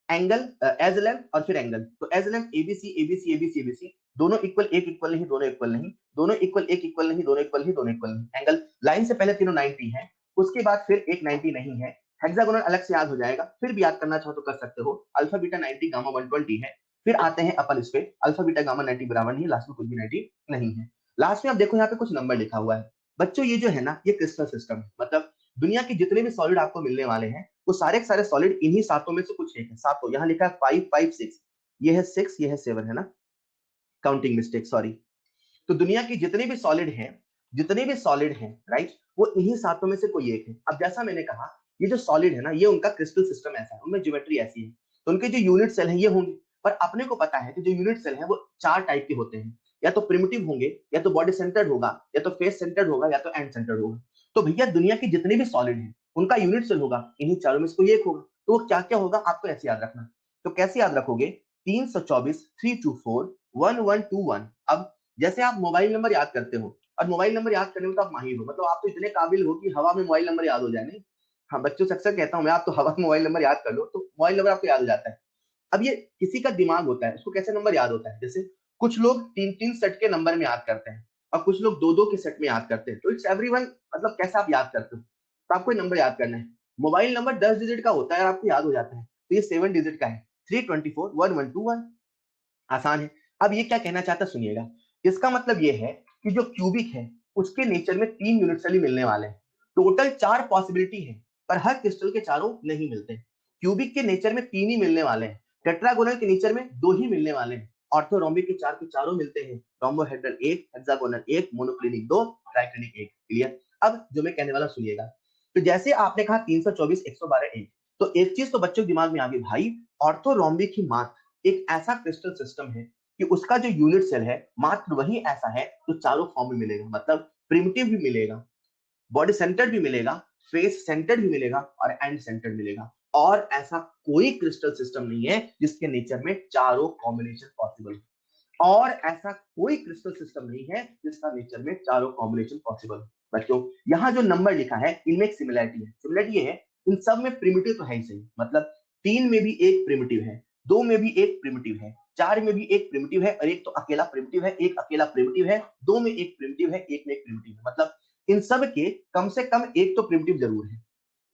Speaker 1: एंगल एजएलएम और फिर एंगल, तो एजएलएम एबीसी एबीसी एबीसी एबीसी, दोनों इक्वल एक इक्वल नहीं, दोनों इक्वल नहीं, दोनों इक्वल एक इक्वल नहीं, दोनों इक्वल नहीं, दोनों इक्वल नहीं। एंगल लाइन से पहले तीनों 90 है, उसके बाद फिर एक 90 नहीं है। हेक्सागोनल अलग से याद हो जाएगा, फिर भी याद करना चाहो तो कर सकते हो। अल्फा बीटा 90 गामा 120 है। फिर आते हैं अपन इस पे, अल्फा बीटा गामा 90 बराबर नहीं है, लास्ट में कुछ भी 90 नहीं है। लास्ट में आप देखो यहाँ पे कुछ नंबर लिखा हुआ है। बच्चों ये जो है ना, ये क्रिस्टल सिस्टम है, मतलब दुनिया के जितने भी सॉलिड आपको मिलने वाले हैं वो सारे के सारे सॉलिड इन्हीं सातों में से कुछ एक है। सातों यहाँ लिखा है 5 5 6, ये है 6, ये है 7, है ना, काउंटिंग मिस्टेक, सॉरी। तो दुनिया की जितने भी सॉलिड हैं, राइट, वो इन्हीं सातों में से कोई एक है। अब जैसा मैंने कहा, ये जो सॉलिड है ना, ये उनका क्रिस्टल सिस्टम ऐसा है, उनमें ज्योमेट्री ऐसी है, तो उनके जो यूनिट सेल है ये होंगे। पर अपने को पता है कि जो यूनिट सेल है वो चार टाइप के होते हैं, या तो प्रिमिटिव होंगे, या तो बॉडी सेंटर्ड होगा, या तो फेस सेंटर्ड होगा, या तो एंड सेंटर्ड होगा। तो भैया दुनिया के जितने भी सॉलिड हैं उनका यूनिट सेल होगा इन्हीं चारों में से कोई एक होगा। तो वो क्या क्या होगा आपको ऐसे याद रखना। तो कैसे याद रखोगे, 324 324 1121। अब जैसे आप मोबाइल नंबर याद करते हो, और मोबाइल नंबर याद करने में तो आप माहिर हो, मतलब आप तो इतने काबिल हो कि हवा में मोबाइल नंबर याद हो जाए, नहीं? हाँ, बच्चों से अक्सर कहता हूं मैं, आप तो हवा में मोबाइल नंबर याद कर लो तो मोबाइल नंबर आपको याद हो जाता है। अब ये किसी का दिमाग होता है, उसको कैसे नंबर याद होता है, जैसे कुछ लोग 3 3 सेट के नंबर में याद करते हैं, और कुछ लोग 2 2 के सेट में याद करते हैं। तो इट्स एवरीवन, मतलब कैसे आप याद करते हो, तो आपको नंबर याद करना है। मोबाइल नंबर 10 डिजिट का होता है और आपको याद हो जाता है, तो ये 7 डिजिट का है, 324 1121। आसान है। अब ये क्या कहना चाहता है सुनिएगा, इसका मतलब ये है कि जो क्यूबिक है उसके नेचर में 3 यूनिट सेल ही मिलने वाले हैं। टोटल 4 पॉसिबिलिटी है, पर हर क्रिस्टल के चारों नहीं मिलते। क्यूबिक के नेचर में 3 ही मिलने वाले हैं, टेट्रागोनल के नेचर में 2 ही मिलने वाले हैं, ऑर्थोरोम्बिक के चार के चारों मिलते हैं, rhombohedral 1, hexagonal 1, monoclinic 2, triclinic 1। Clear? अब जो मैं कहने वाला सुनिएगा, तो जैसे आपने कहा 324 112 1, तो एक चीज तो बच्चों के दिमाग में आ गई भाई, ऑर्थोरोम्बिक ही मात्र एक ऐसा क्रिस्टल सिस्टम है कि उसका जो यूनिट सेल है मात्र वही ऐसा है जो चारों फॉर्म में मिलेगा, मतलब प्रिमिटिव भी मिलेगा, बॉडी सेंटर्ड भी मिलेगा, फेस सेंटर्ड भी मिलेगा, और एंड सेंटर्ड मिलेगा। और ऐसा कोई क्रिस्टल सिस्टम नहीं है जिसके नेचर में चारों कॉम्बिनेशन पॉसिबल है। और ऐसा कोई क्रिस्टल सिस्टम नहीं है जिसका नेचर में चारों कॉम्बिनेशन पॉसिबल है। बच्चों यहाँ जो नंबर लिखा है इनमें एक सिमिलरिटी है। सिमिलरिटी ये है, इन सब में प्रिमिटिव तो है ही सही, मतलब 3 में भी एक प्रिमिटिव है, 2 में भी एक प्रिमिटिव है, 4 में भी एक प्रिमिटिव है, और एक तो अकेला प्रिमिटिव है, एक अकेला प्रिमिटिव है, 2 में एक प्रिमिटिव है, एक में एक प्रिमिटिव है, मतलब इन सब के कम से कम एक तो प्रिमिटिव जरूर है।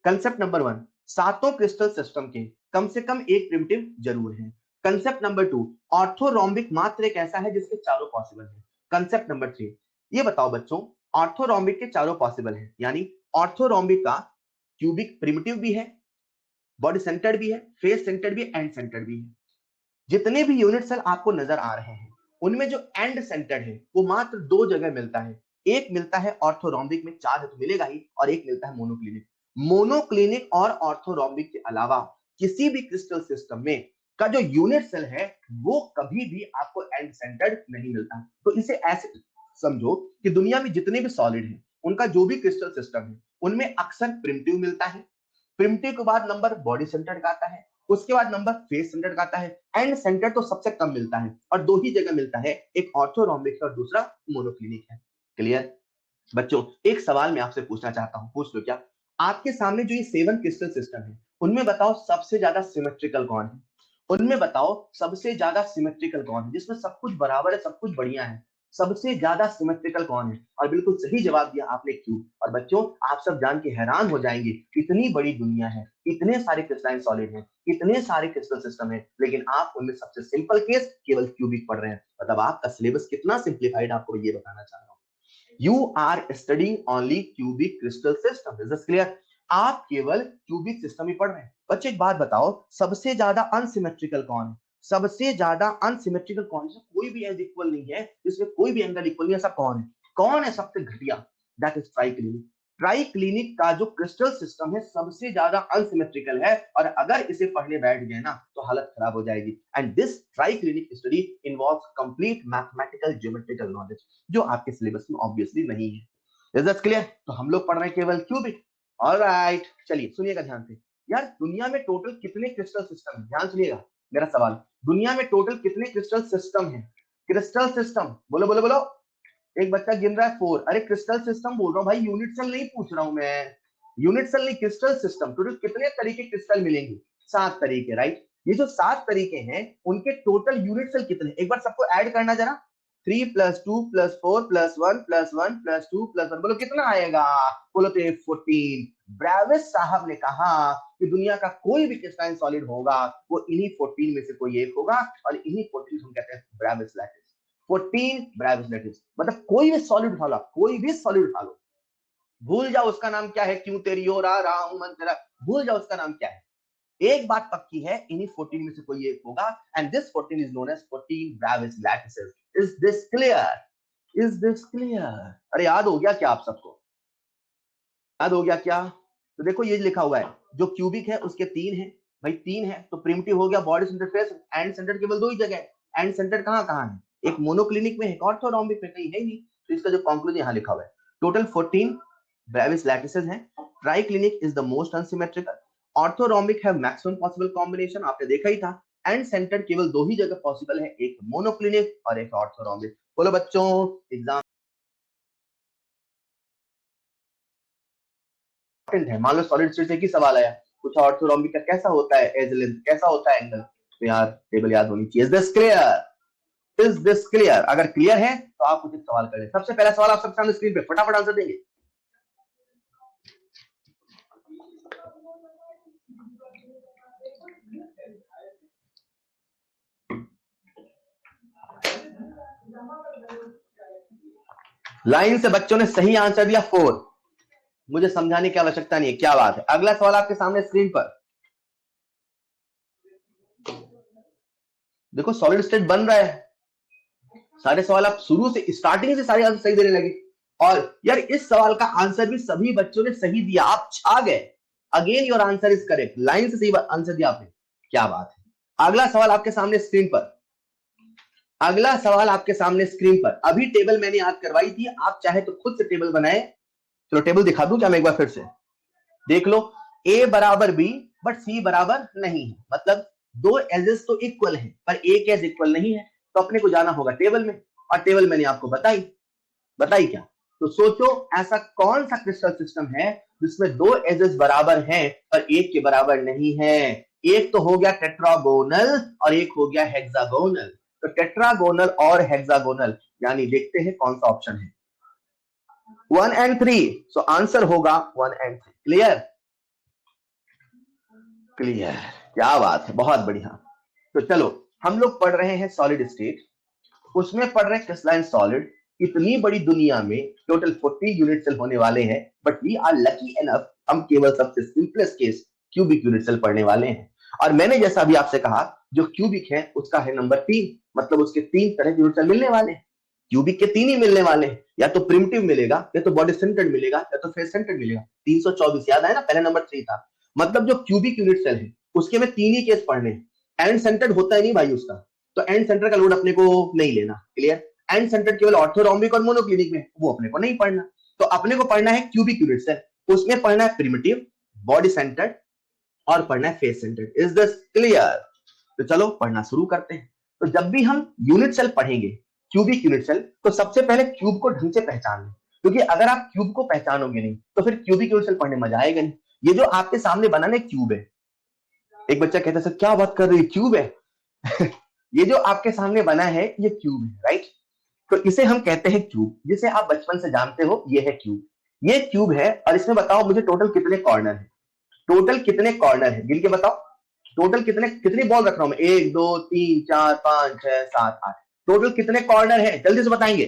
Speaker 1: कंसेप्ट नंबर 1, सातों क्रिस्टल सिस्टम के कम से कम एक प्रिमिटिव जरूर है। कंसेप्ट नंबर 2, ऑर्थोरोम्बिक मात्र एक ऐसा है जिसके चारों पॉसिबल है। कंसेप्ट नंबर 3, ये बताओ बच्चों, ऑर्थोरोम्बिक के चारों पॉसिबल है, यानी ऑर्थोरोम्बिक का क्यूबिक प्रिमिटिव भी है, बॉडी सेंटर्ड भी है, फेस सेंटर्ड भी है, एंड सेंटर्ड भी है। जितने भी यूनिट सेल आपको नजर आ रहे हैं उनमें जो एंड सेंटर्ड है वो मात्र 2 जगह मिलता है। एक मिलता है ऑर्थोरोम्बिक में, 4 है तो मिलेगा ही, और एक मिलता है मोनोक्लिनिक। मोनोक्लिनिक और ऑर्थोरोम्बिक के अलावा किसी भी क्रिस्टल सिस्टम में का जो यूनिट सेल है वो कभी भी आपको एंड सेंटर्ड नहीं मिलता। तो इसे ऐसे समझो कि दुनिया में जितने भी सॉलिड हैं उनका जो भी क्रिस्टल सिस्टम है उनमें अक्सर प्रिमिटिव मिलता है, प्रिमिटिव के बाद नंबर बॉडी सेंटर्ड का आता है, उसके बाद नंबर फेस सेंटर का आता है, एंड सेंटर तो सबसे कम मिलता है, और 2 ही जगह मिलता है, एक ऑर्थोरोम्बिक और दूसरा मोनोक्लिनिक है। क्लियर? बच्चों एक सवाल मैं आपसे पूछना चाहता हूं, पूछ लो क्या? आपके सामने जो ये 7 क्रिस्टल सिस्टम है उनमें बताओ सबसे ज्यादा सिमेट्रिकल कौन है? उनमें बताओ सबसे ज्यादा सिमेट्रिकल कौन है, जिसमें सब कुछ बराबर है, सब कुछ बढ़िया है, सबसे ज्यादा सिमेट्रिकल कौन है? और बिल्कुल सही जवाब दिया आपने, क्यूब। और बच्चों आप सब जान के हैरान हो जाएंगे, इतनी बड़ी दुनिया है, इतने सारे क्रिस्टलाइन सॉलिड हैं, इतने सारे क्रिस्टल सिस्टम है, लेकिन आप उनमें सबसे सिंपल केस केवल क्यूबिक पढ़ रहे हैं। मतलब आपका सिलेबस कितना सिंप्लीफाइड, आपको ये बताना चाह रहा हूं। You are studying only cubic crystal system. Is this clear? आप केवल क्यूबिक सिस्टम ही पढ़ रहे हैं। बच्चे एक बात बताओ, सबसे ज्यादा अनसिमेट्रिकल कौन है? सबसे ज्यादा अनसिमेट्रिकल कौन है? कोई भी एज इक्वल नहीं है, इसमें कोई भी एंगल इक्वल नहीं है, ऐसा कौन है? कौन है सबसे घटिया? That is triclinic. ट्राइक्लिनिक का जो क्रिस्टल सिस्टम है सबसे ज्यादा अनसिमेट्रिकल है, और अगर इसे पढ़ने बैठ गए ना तो हालत खराब हो जाएगी। And this triclinic study involves complete mathematical geometrical knowledge, जो आपके सिलेबस में ऑब्वियसली नहीं है। Is that clear? तो हम लोग पढ़ रहे हैं केवल क्यूबिक। ऑलराइट, चलिए सुनिएगा ध्यान से। यार दुनिया में टोटल कितने क्रिस्टल सिस्टम है? ध्यान सुनिएगा मेरा सवाल। दुनिया में टोटल कितने क्रिस्टल सिस्टम है? क्रिस्टल सिस्टम, बोलो बोलो बोलो। एक बच्चा गिन रहा है 4। अरे क्रिस्टल सिस्टम बोल रहा हूँ भाई, यूनिट सेल नहीं पूछ रहा हूं मैं। यूनिट सेल नहीं, क्रिस्टल सिस्टम। टोटल कितने तरीके क्रिस्टल मिलेंगे? 7 तरीके, राइट। ये जो 7 तरीके हैं उनके टोटल यूनिट सेल कितने? एक बार सबको ऐड करना जरा। 3 + 2 + 4 + 1 + 1 + 2 + 1, बोलो कितना आएगा? बोलो तो 14। ब्रेविस साहब ने कहा कि दुनिया का कोई भी क्रिस्टलाइन सॉलिड होगा वो इन्हीं 14 में से कोई एक होगा, और इन्हीं 14 हम कहते हैं ब्रेविस लैटिस। 14 ब्रेविस लैटिस, मतलब कोई भी सॉलिड उठा लो, कोई भी सॉलिड उठा लो, भूल जाओ उसका नाम क्या है, क्यों तेरी ओर आ रहा हूं मन तेरा, भूल जाओ उसका नाम क्या है। एक बात पक्की है, इन्हीं 14 में से कोई एक होगा, and this 14 is known as 14 Bravais lattices. Is this clear? Is this clear? अरे याद हो गया क्या आप सबको? याद हो गया क्या? तो देखो ये लिखा हुआ है, जो क्यूबिक है उसके 3 है भाई, 3 है तो प्रिमिटिव हो गया body centre face, and centre केवल 2 ही जगह है। एंड सेंटर कहां है? एक मोनोक्लिनिक में है, ऑर्थोरोम्बिक में कहीं है नहीं। तो इसका जो कंक्लूजन यहां लिखा हुआ है, टोटल 14 ब्रेविस लैटिसेस हैं। Triclinic is the most unsymmetrical, orthorhombic have maximum possible combination, आपने देखा ही था। एंड सेंटर केवल 2 ही जगह पॉसिबल है, एक मोनोक्लिनिक और एक ऑर्थोरोम्बिक। बोलो बच्चों, एग्जाम है। मान लो सॉलिड स्टेट से की सवाल आया, कुछ ऑर्थोरोम्बिक का कैसा होता है एज लेंथ, कैसा होता है एंगल, तो यार टेबल याद होनी चाहिए। Is this clear? Is this clear? अगर क्लियर है तो आप कुछ सवाल करें। सबसे पहला सवाल आप सबके सामने स्क्रीन पे, फटाफट आंसर देंगे। लाइन से बच्चों ने सही आंसर दिया 4, मुझे समझाने की आवश्यकता नहीं है, क्या बात है। अगला सवाल आपके सामने स्क्रीन पर देखो, सॉलिड स्टेट बन रहा है। सारे सवाल आप शुरू से, स्टार्टिंग से सारे आंसर सही देने लगे, और यार इस सवाल का आंसर भी सभी बच्चों ने सही दिया, आप छा गए। Again your answer is correct, line से सही आंसर दिया आपने, क्या बात है। अगला सवाल आपके सामने स्क्रीन पर, अगला सवाल आपके सामने स्क्रीन पर। अभी टेबल मैंने याद करवाई थी, आप चाहे तो खुद से टेबल बनाए। चलो टेबल दिखा दूं क्या मैं एक बार फिर से? देख लो, a बराबर b बट c बराबर नहीं है, मतलब 2 एजेस तो इक्वल है पर एक एज इक्वल नहीं है। तो अपने को जाना होगा टेबल में, और टेबल मैंने आपको बताई क्या? तो सोचो ऐसा कौन सा क्रिस्टल सिस्टम है जिसमें 2 एजेस बराबर हैं पर एक के बराबर नहीं है? एक तो हो गया टेट्रागोनल और एक हो गया हेक्सागोनल। तो टेट्रागोनल और हेक्सागोनल, यानी देखते हैं कौन सा ऑप्शन है, 1 and 3। सो आंसर होगा 1 and 3। क्लियर? क्लियर, क्या बात है, बहुत बढ़िया। तो चलो हम लोग पढ़ रहे हैं सॉलिड स्टेट, उसमें पढ़ रहे हैं क्रिस्टलाइन सॉलिड। इतनी बड़ी दुनिया में टोटल 40 यूनिट सेल होने वाले हैं, but we are lucky enough, हम केवल सबसे simplest case cubic unit cell पढ़ने वाले हैं। और मैंने जैसा भी आपसे कहा, जो क्यूबिक है उसका है नंबर 3, मतलब उसके 3 तरह के यूनिट सेल मिलने वाले हैं। क्यूबिक के 3 ही मिलने वाले हैं, या तो प्रिमिटिव मिलेगा, या तो बॉडी सेंटर्ड मिलेगा, या तो फेस सेंटर्ड मिलेगा। 324 याद आया ना, पहले नंबर 3 था। मतलब जो क्यूबिक यूनिट सेल है उसके में 3 ही केस पढ़ने हैं। एंड सेंटर्ड होता ही नहीं भाई उसका, तो एंड सेंटर का लोड अपने को नहीं लेना। क्लियर? एंड सेंटर केवल ऑर्थोरोम्बिक और मोनोक्लिनिक में, वो अपने को नहीं पढ़ना। तो अपने को पढ़ना है क्यूबिक यूनिट सेल, उसमें पढ़ना है प्रिमिटिव, बॉडी सेंटर्ड और पढ़ना है face centred. Is this clear? तो चलो पढ़ना शुरू करते हैं। तो जब भी हम यूनिट सेल पढ़ेंगे, क्यूबिक यूनिट सेल, तो सबसे पहले क्यूब को ढंग से पहचान लें, क्योंकि अगर आप क्यूब को पहचानोगे नहीं तो फिर क्यूबिक यूनिट सेल पढ़ने मजा आएगा नहीं। ये जो आपके सामने बना है क्यूब है। एक बच्चा कहता है सर क्या बात कर रही है, क्यूब है? ये जो आपके सामने बना है ये क्यूब है, राइट? तो इसे हम कहते हैं क्यूब, जिसे आप बचपन से जानते हो, ये है क्यूब। ये क्यूब है, और इसमें बताओ मुझे टोटल कितने कॉर्नर है? टोटल कितने कॉर्नर है गिन के बताओ। टोटल कितनी बॉल रख रहा हूं मैं? 1 2 3 4 5 6 7 8। टोटल कितने कॉर्नर है जल्दी से बताएंगे?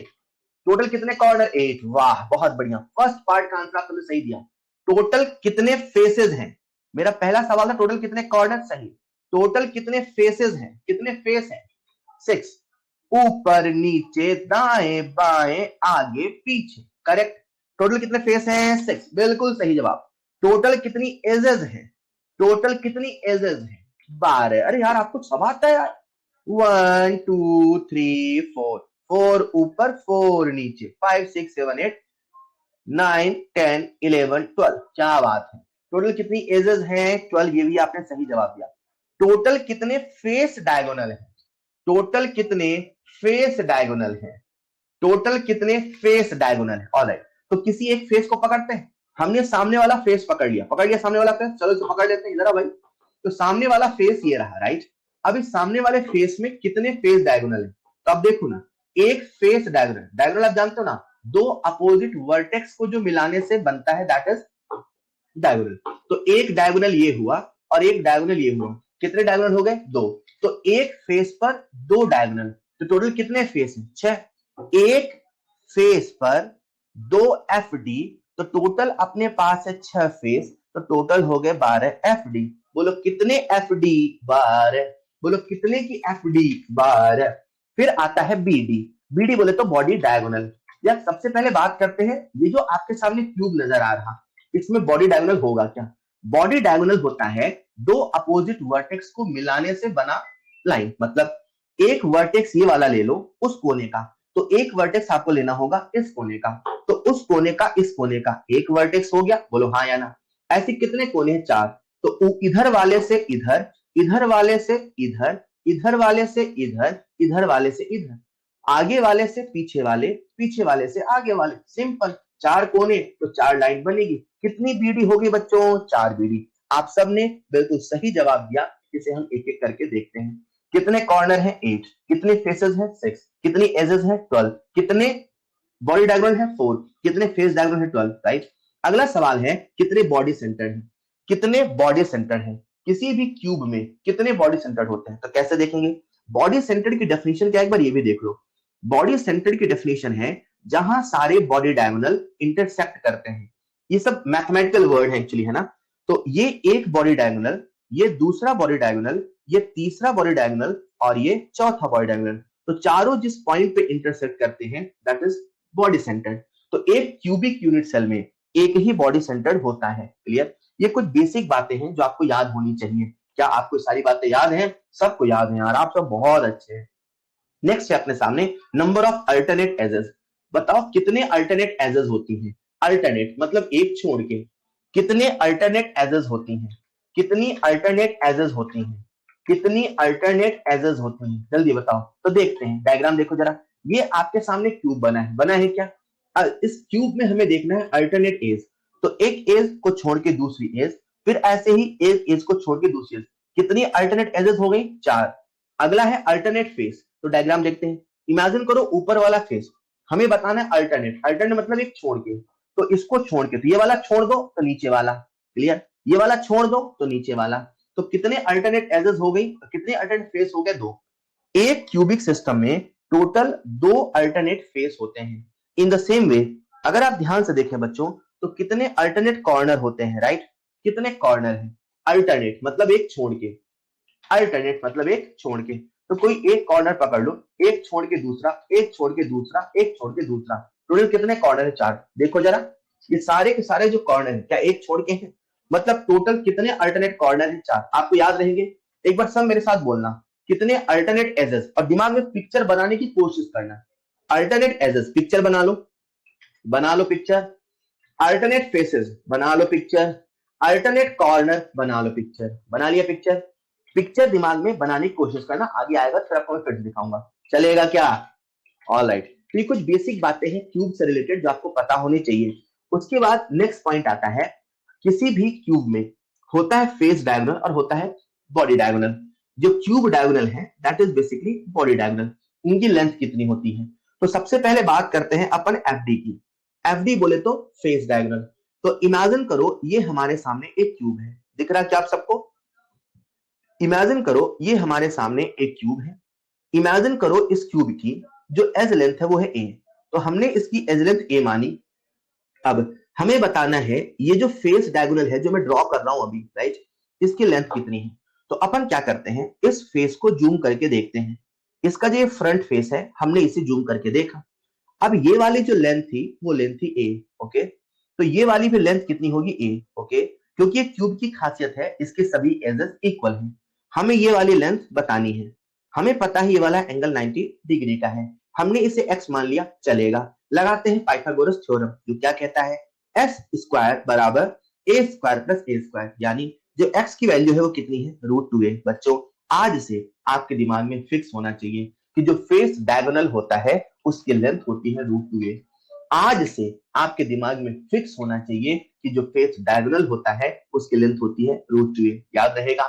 Speaker 1: टोटल कितने कॉर्नर? 8। वाह बहुत बढ़िया, फर्स्ट पार्ट का आंसर आपने सही दिया। टोटल कितने फेसेस हैं? मेरा पहला सवाल था टोटल कितने कॉर्नर, सही। टोटल कितने फेसेस हैं? कितने फेस हैं? 6। ऊपर नीचे दाएं बाएं आगे पीछे, करेक्ट। टोटल कितने फेस हैं? 6, बिल्कुल सही जवाब। टोटल कितनी एजेस हैं? टोटल कितनी एजेस हैं? 12। अरे यार आपको सब आता है यार। 1 2 3 4, 4 ऊपर 4 नीचे, 5 6 7 8 9, 10, 11, 12। क्या बात है। टोटल कितनी एजेस हैं? 12। ये भी आपने सही जवाब दिया। टोटल कितने फेस डायगोनल है? टोटल कितने फेस डायगोनल है? टोटल कितने फेस डायगोनल है? ऑलराइट, तो किसी एक फेस को पकड़ते हैं। हमने सामने वाला फेस पकड़ लिया सामने वाला फेस। चलो इसे पकड़ लेते हैं, इधर आ भाई। तो सामने वाला फेस ये रहा, राइट। अब इस सामने वाले फेस में कितने फेस डायगोनल है? तो अब देखो ना, एक फेस डायगोनल, डायगोनल आप जानते हो ना, दो अपोजिट वर्टेक्स को जो मिलाने से बनता है, दैट इज डायगोनल। तो एक डायगोनल ये हुआ और एक डायगोनल ये हुआ। कितने डायगोनल हो गए? दो। तो एक फेस पर दो डायगोनल, तो टोटल कितने फेस हैं? 6। एक फेस पर दो एफ डी, तो टोटल अपने पास है 6 फेस, तो टोटल हो गए 12 एफ डी। बोलो कितने एफ डी? 12। बोलो कितने की एफ डी? 12। फिर आता है बी डी। बी डी बोले तो बॉडी डायगोनल। यार सबसे पहले बात करते हैं, ये जो आपके सामने क्यूब नजर आ रहा, इसमें बॉडी डायगोनल होगा क्या? बॉडी डायगोनल होता है दो अपोजिट वर्टेक्स को मिलाने से बना लाइन। मतलब एक वर्टेक्स ये वाला ले लो उस कोने का, तो एक वर्टेक्स आपको लेना होगा इस कोने का, तो उस कोने का इस कोने का एक वर्टेक्स हो गया। बोलो हाँ या ना। ऐसे कितने कोने हैं? 4। तो इधर वाले से इधर, इधर वाले से इधर, इधर वाले से इधर, इधर वाले से इधर, आगे वाले से पीछे वाले, पीछे वाले से आगे वाले। सिंपल। 4 कोने तो 4 लाइन बनेगी। कितनी बीडी होगी बच्चों? 4 बीडी। आप सबने बिल्कुल सही जवाब दिया। इसे हम एक एक करके देखते हैं। कितने कॉर्नर हैं? 8। कितने फेसेस हैं? 6। कितनी एजेस हैं? 12। कितने बॉडी डायगोनल है? 4। कितने फेस डायगोनल है? 12। राइट। अगला सवाल है कितने बॉडी सेंटर है? कितने बॉडी सेंटर है? किसी भी क्यूब में कितने बॉडी सेंटर होते हैं? तो कैसे देखेंगे? बॉडी सेंटर की डेफिनेशन क्या, एक बार ये भी देख लो। बॉडी सेंटर की डेफिनेशन है जहां सारे बॉडी डायगोनल इंटरसेक्ट करते हैं। ये सब मैथमेटिकल वर्ड है एक्चुअली, है ना। तो ये एक बॉडी डायगोनल, ये दूसरा बॉडी डायगोनल, ये तीसरा बॉडी डायगोनल और ये चौथा बॉडी डायगोनल, तो चारों जिस पॉइंट पे इंटरसेक्ट करते हैं दैट इज बॉडी सेंटर। तो एक क्यूबिक यूनिट सेल में एक ही बॉडी सेंटर होता है। क्लियर? ये कुछ बेसिक बातें हैं जो आपको याद होनी चाहिए। क्या आपको सारी बातें याद हैं? सबको याद है यार, आप सब बहुत अच्छे हैं। नेक्स्ट है अपने सामने नंबर ऑफ अल्टरनेट एजेस। बताओ कितने अल्टरनेट एजेस होती हैं? अल्टरनेट मतलब एक छोड़ के। कितने अल्टरनेट एजेस होती हैं? कितनी अल्टरनेट एजेस होती हैं? कितनी अल्टरनेट एजेस होती हैं? जल्दी बताओ। तो देखते हैं डायग्राम, देखो जरा। ये आपके सामने क्यूब बना है क्या? इस क्यूब में हमें देखना है अल्टरनेट एज। तो एक एज को छोड़ के दूसरी एज, फिर ऐसे ही एक एज को छोड़ के दूसरी एज। कितनी अल्टरनेट एजेस हो गई? 4। अगला है अल्टरनेट फेस। तो डायग्राम देखते हैं। इमेजिन करो ऊपर वाला फेस, हमें बताना है अल्टरनेट। अल्टरनेट मतलब एक छोड़ के, तो इसको छोड़ के, तो ये वाला छोड़ दो तो नीचे वाला। क्लियर? ये वाला छोड़ दो तो नीचे वाला। तो कितने अल्टरनेट एजेस हो गई? कितने अल्टरनेट फेस हो गए? 2। एक क्यूबिक सिस्टम में टोटल 2 अल्टरनेट फेस होते हैं। इन द सेम वे अगर आप ध्यान से देखें बच्चों, तो कितने अल्टरनेट कॉर्नर होते हैं? राइट। कितने कॉर्नर हैं? अल्टरनेट मतलब एक छोड़ के, अल्टरनेट मतलब एक छोड़ के। तो कोई एक कॉर्नर पकड़ लो, एक छोड़ के दूसरा, एक छोड़ के दूसरा, एक छोड़ के दूसरा। टोटल कितने कॉर्नर है? 4। देखो जरा, ये सारे के सारे जो कॉर्नर है क्या एक छोड़ के हैं? मतलब टोटल कितने अल्टरनेट कॉर्नर है? 4। आपको याद रहेंगे? एक बार सब मेरे साथ बोलना, कितने अल्टरनेट एजेस, और दिमाग में पिक्चर बनाने की कोशिश करना। अल्टरनेट एजेस पिक्चर बना लो पिक्चर। अल्टरनेट फेसेस बना लो पिक्चर। अल्टरनेट कॉर्नर बना लो पिक्चर। बना लिया पिक्चर? पिक्चर दिमाग में बनाने की कोशिश करना, आगे आएगा फिर आपको मैं फिर दिखाऊंगा। चलेगा क्या? ऑलराइट। तो ये कुछ बेसिक बातें हैं क्यूब से रिलेटेड जो आपको पता होनी चाहिए। उसके बाद नेक्स्ट पॉइंट आता है, किसी भी क्यूब में होता है फेस डायगोनल और होता है बॉडी डायगोनल। जो क्यूब डायगोनल है that is basically body diagonal. इनकी लेंथ कितनी होती है? तो सबसे पहले बात करते हैं अपन एफडी की। एफडी बोले तो फेस डायगोनल। तो इमेजिन करो ये हमारे सामने एक क्यूब है, दिख रहा है क्या आप सबको? इमेजिन करो ये हमारे सामने एक क्यूब है। इमेजिन करो इस क्यूब की जो एज लेंथ है वो है ए। तो हमने इसकी एज लेंथ ए मानी। अब हमें बताना है ये जो फेस डायगोनल है जो मैं ड्रॉ कर रहा हूं अभी, राइट, इसकी लेंथ कितनी है? तो अपन क्या करते हैं, इस फेस को जूम करके देखते हैं। इसका जो फ्रंट फेस है हमने इसे जूम करके देखा। अब ये वाली जो लेंथ थी वो लेंथ थी ए। ओके, तो ये वाली भी लेंथ कितनी होगी? ए। ओके, क्योंकि क्यूब की खासियत है इसके सभी एजेस इक्वल हैं। हमें ये वाली लेंथ बतानी है। हमें पता है ये वाला एंगल 90 डिग्री का है, हमने इसे एक्स मान लिया, चलेगा। लगाते हैं पाइथागोरस थ्योरम, जो क्या कहता है एस स्क्वायर बराबर ए स्क्वायर प्लस ए स्क्वायर, यानी जो एक्स की वैल्यू है वो कितनी है √2a। बच्चों आज से आपके दिमाग में फिक्स होना चाहिए कि जो फेस डायगोनल होता है उसकी लेंथ होती है √2a। आज से आपके दिमाग में फिक्स होना चाहिए कि जो फेस डायगोनल होता है उसकी लेंथ होती है √2a, याद रहेगा।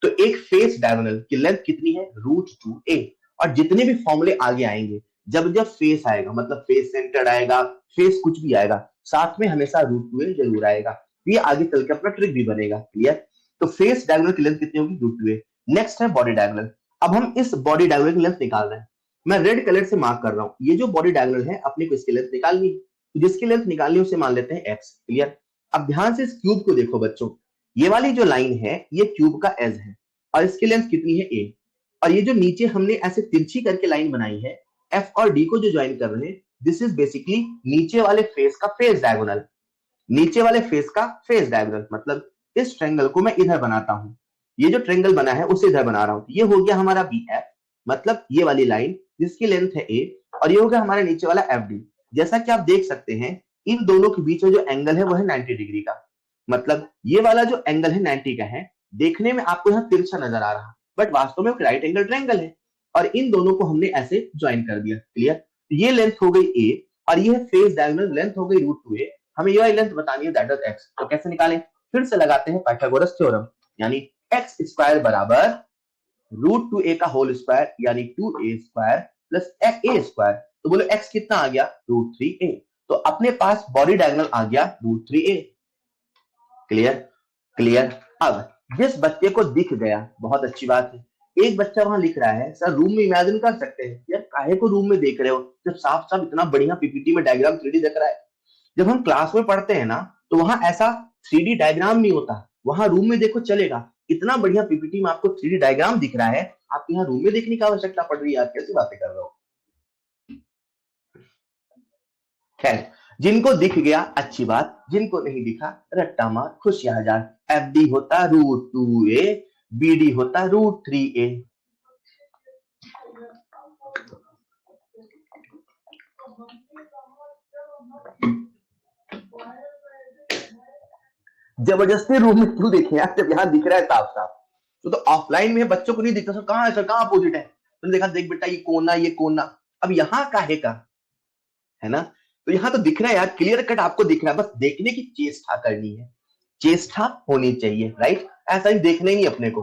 Speaker 1: तो एक फेस डायगोनल की लेंथ कितनी है √2a। और जितने भी फॉर्मूले आगे आएंगे, जब जब फेस आएगा मतलब फेस सेंटर्ड आएगा, फेस कुछ भी आएगा, साथ में हमेशा √2a जरूर आएगा। ये आगे चल के अपना ट्रिक भी बनेगा, क्लियर। तो फेस डायगोनल की लेंथ कितनी होगी √2a। नेक्स्ट है बॉडी डायगोनल। अब हम इस बॉडी डायगोनल की लेंथ निकाल रहे हैं, मैं रेड कलर से मार्क कर रहा हूं, ये जो बॉडी डायगोनल है अपने को इसकी लेंथ निकालनी है, तो जिसकी लेंथ निकालनी है उसे मान लेते हैं x, क्लियर। अब ध्यान से इस क्यूब को देखो बच्चों, ये वाली जो लाइन है ये क्यूब का एज है और इसकी लेंथ कितनी है a, और ये जो नीचे हमने ऐसे तिरछी करके लाइन बनाई है f और d को जो ज्वाइन कर रहे हैं, दिस इज बेसिकली नीचे वाले फेस का फेस डायगोनल। नीचे वाले फेस का फेस डायगोनल मतलब इस ट्रायंगल को मैं इधर बनाता हूं, ये जो ट्रायंगल बना है उसे इधर बना रहा हूं, ये हो गया हमारा BF, मतलब ये वाली लाइन जिसकी लेंथ है a, और ये हो गया हमारे नीचे वाला FD। जैसा कि आप देख सकते हैं इन दोनों के बीच में जो एंगल है वो है 90 डिग्री का, मतलब ये वाला जो एंगल है 90 का है। देखने में आपको यहाँ तिरछा नजर आ रहा, बट वास्तव में राइट एंगल ट्रायंगल है, और इन दोनों को हमने ऐसे ज्वाइन कर दिया, क्लियर। ये लेंथ हो गई a और ये फेस डायगोनल लेंथ हो गई √2a। हमें ये वाली लेंथ बतानी है दैट इज x, तो कैसे निकालें, फिर से लगाते हैं पाइथागोरस थ्योरम, यानी x स्क्वायर बराबर √2a का होल स्क्वायर यानी 2a square plus a square. तो बोलो x कितना आ गया √3a, तो अपने पास बॉडी डायगोनल आ गया √3a, क्लियर क्लियर। अब जिस बच्चे को दिख गया बहुत अच्छी बात है, एक बच्चा वहां लिख रहा है सर रूम में इमेजिन कर सकते हैं, यार काहे को रूम में देख रहे हो जब साफ साफ इतना बढ़िया पीपीटी में डायग्राम 3D दिख रहा है। जब हम क्लास में पढ़ते हैं ना तो वहां ऐसा 3D डायग्राम नहीं होता, वहां रूम में देखो चलेगा, इतना बढ़िया पीपीटी में आपको 3D डायग्राम दिख रहा है, आपको यहाँ रूम में देखने की आवश्यकता पड़ रही है, आप कैसी बातें कर रहे हो। खैर जिनको दिख गया अच्छी बात, जिनको नहीं दिखा रट्टा मार खुशियां हजार। FD होता √2a, BD होता √3a। जबरदस्ती रूम में क्यों देखें यार, जब यहाँ दिख रहा है साफ साफ। तो ऑफलाइन में बच्चों को नहीं दिखता सर कहाँ है, सर कहाँ अपोजिट है, तुमने देखा देख बेटा ये कोना, अब यहाँ काहे का है ना। तो यहाँ तो दिख रहा है यार, क्लियर कट आपको दिख रहा है, बस देखने की चेष्टा करनी है, चेष्टा होनी चाहिए, राइट। ऐसा ही देखना ही नहीं अपने को,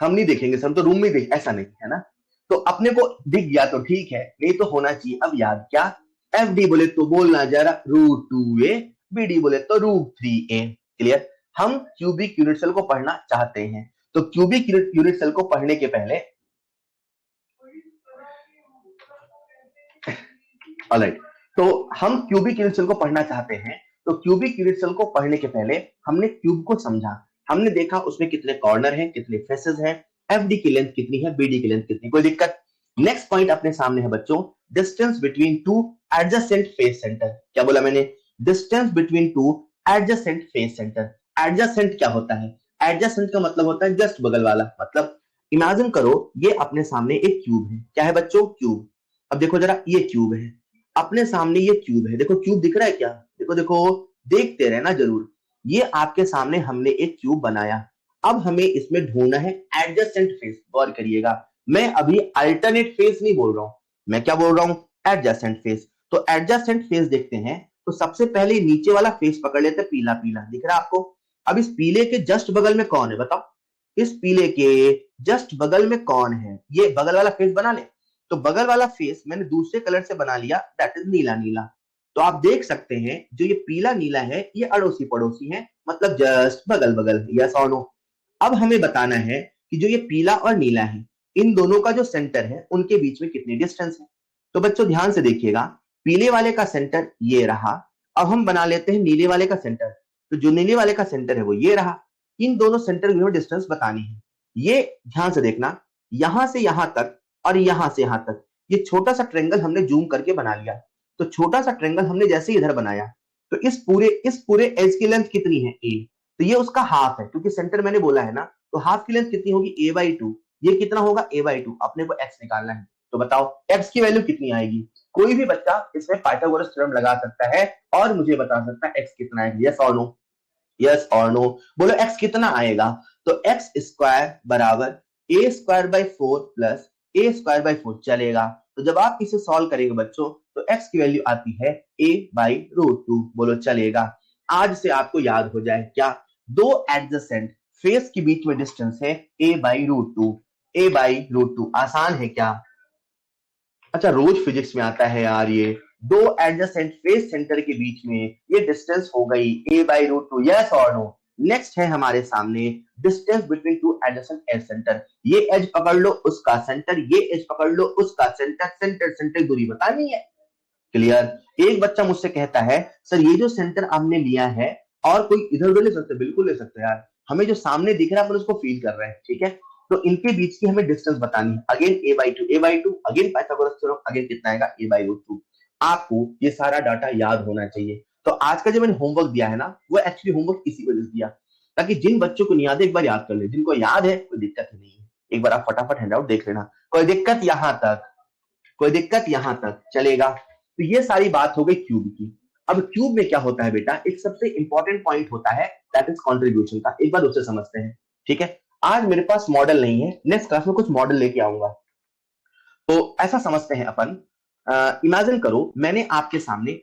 Speaker 1: हम नहीं देखेंगे सर, हम तो रूम में देख, ऐसा नहीं है ना। तो अपने को दिख गया तो ठीक है, नहीं तो होना चाहिए। अब याद क्या, FD बोले तो बोलना जरा √2a, BD बोले तो √3a, क्लियर। हम क्यूबिक यूनिट सेल को पढ़ना चाहते हैं, तो क्यूबिक यूनिट सेल को पढ़ने के पहले ऑलराइट, तो हम क्यूबिक यूनिट सेल को पढ़ना चाहते हैं, तो क्यूबिक यूनिट सेल को पढ़ने के पहले हमने क्यूब को समझा, हमने देखा उसमें कितने कॉर्नर हैं, कितने फेसेस हैं, FD की लेंथ कितनी है, BD की लेंथ कितनी, कोई दिक्कत। नेक्स्ट पॉइंट अपने सामने है बच्चों, distance between two adjacent face centre. क्या बोला मैंने, distance between two adjacent face centre. Adjacent क्या होता है, एडजेसेंट का मतलब होता है जस्ट बगल वाला, मतलब इमेजिन करो ये अपने सामने एक क्यूब है, क्या है बच्चों क्यूब। अब देखो जरा ये क्यूब है, अपने सामने ये क्यूब है, देखो क्यूब दिख रहा है क्या, देखो देखो देखते रहना जरूर। ये आपके सामने हमने एक क्यूब बनाया, अब हमें इसमें ढूंढना है एडजेसेंट फेस। गौर करिएगा, मैं अभी अल्टरनेट फेस नहीं बोल रहा हूं, मैं क्या बोल रहा हूं एडजेसेंट फेस। तो एडजेसेंट फेस देखते हैं, तो सबसे पहले नीचे वाला फेस पकड़ लेते हैं, पीला पीला दिख रहा है आपको। अब इस पीले के जस्ट बगल में कौन है बताओ, इस पीले के जस्ट बगल में कौन है, ये बगल वाला फेस बना ले। तो बगल वाला फेस मैंने दूसरे कलर से बना लिया, दैट इज नीला नीला। तो आप देख सकते हैं जो ये पीला नीला है ये अड़ोसी पड़ोसी है, मतलब जस्ट बगल बगल, यस और नो। अब हमें बताना है कि जो ये पीला और नीला है इन दोनों का जो सेंटर है उनके बीच में कितनी डिस्टेंस है। तो बच्चों ध्यान से देखिएगा, पीले वाले का सेंटर ये रहा, अब हम बना लेते हैं नीले वाले का सेंटर। तो जो नीले वाले का सेंटर है वो ये रहा, इन दोनों सेंटर की डिस्टेंस बतानी है। ये ध्यान से देखना, यहां से यहां तक और यहां से यहां तक ये छोटा सा ट्रायंगल हमने जूम करके बना लिया। तो छोटा सा ट्रायंगल हमने जैसे इधर बनाया, तो इस पूरे एज की लेंथ कितनी है a, तो ये उसका हाफ है, क्योंकि सेंटर मैंने बोला है ना, तो हाफ की लेंथ कितनी होगी a/2, ये कितना होगा a/2, अपने को x निकालना है। तो बताओ x की वैल्यू कितनी आएगी? कोई भी बच्चा इसमें पाइथागोरस थ्योरम लगा सकता है और मुझे बता सकता है x कितना आएगा। यस और नो, यस और नो, बोलो x कितना आएगा? तो x स्क्वायर बराबर a square by 4 plus a square by 4 चलेगा। तो जब आप इसे सॉल्व करेंगे बच्चों तो x की वैल्यू आती है a बाई रूट 2, बोलो चलेगा। आज से आपको याद हो जाए क्या, दो एडजेसेंट फेस के बीच में डिस्टेंस है a by root 2, a by root 2, आसान है क्या? अच्छा रोज फिजिक्स में आता है यार, ये दो एडजेसेंट फेस सेंटर के बीच में ये डिस्टेंस हो गई a बाई रूट 2, यस और नो। नेक्स्ट है हमारे सामने distance between two adjacent edge centre, ये एज पकड़ लो उसका सेंटर, ये एज पकड़ लो उसका सेंटर, सेंटर सेंटर दूरी बतानी है। क्लियर? एक बच्चा मुझसे कहता है सर ये जो सेंटर आपने लिया है और कोई इधर उधर ले सकते? बिल्कुल ले सकते हैं यार, हमें जो सामने दिख रहा है अपन उसको फील कर रहे हैं, ठीक है? तो इनके बीच की हमें डिस्टेंस बतानी है, again a by two, again Pythagoras theorem, again कितना आएगा a बाई रूट 2। आपको ये सारा डाटा याद होना चाहिए। तो आज का जो मैंने होमवर्क दिया है ना, वो एक्चुअली होमवर्क इसी वजह से दिया ताकि जिन बच्चों को नहीं याद है एक बार याद कर ले, जिनको याद है कोई दिक्कत ही नहीं है, एक बार आप फटाफट हैंडआउट देख लेना। कोई दिक्कत यहां तक? कोई दिक्कत यहां तक? चलेगा। तो ये सारी बात हो गई क्यूब की। अब क्यूब में क्या होता है बेटा, एक सबसे इंपॉर्टेंट पॉइंट होता है दैट इज कंट्रीब्यूशन का, एक बार उसे समझते हैं, ठीक है? आज मेरे पास मॉडल नहीं है, नेक्स्ट क्लास में कुछ मॉडल लेके आऊंगा। तो ऐसा समझते हैं अपन, इमेजिन करो मैंने आपके सामने,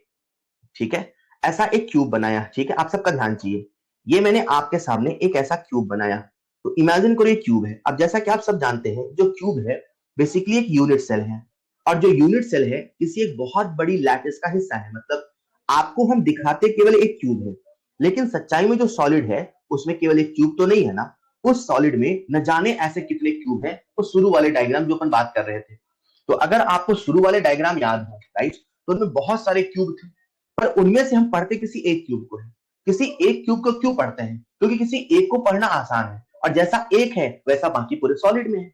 Speaker 1: ठीक है, ऐसा एक क्यूब बनाया, ठीक है? आप सबका ध्यान चाहिए, ये मैंने आपके सामने एक ऐसा क्यूब बनाया। तो इमेजिन करो ये क्यूब है। अब जैसा कि आप सब जानते हैं जो क्यूब है बेसिकली एक यूनिट सेल है, और जो यूनिट सेल है किसी एक बहुत बड़ी लैटिस का हिस्सा है। मतलब आपको हम दिखाते केवल एक क्यूब है, लेकिन सच्चाई में जो सॉलिड है उसमें केवल एक क्यूब तो नहीं है ना, उस सॉलिड में न जाने ऐसे कितने क्यूब है। वो शुरू वाले डायग्राम जो अपन बात कर रहे थे, तो अगर आपको शुरू वाले डायग्राम याद हो, राइट, तो उनमें बहुत सारे क्यूब थे, पर उनमें से हम पढ़ते किसी एक क्यूब को है। किसी एक क्यूब को क्यों पढ़ते हैं? क्योंकि किसी एक को पढ़ना आसान है, और जैसा एक है वैसा बाकी पूरे सॉलिड में है।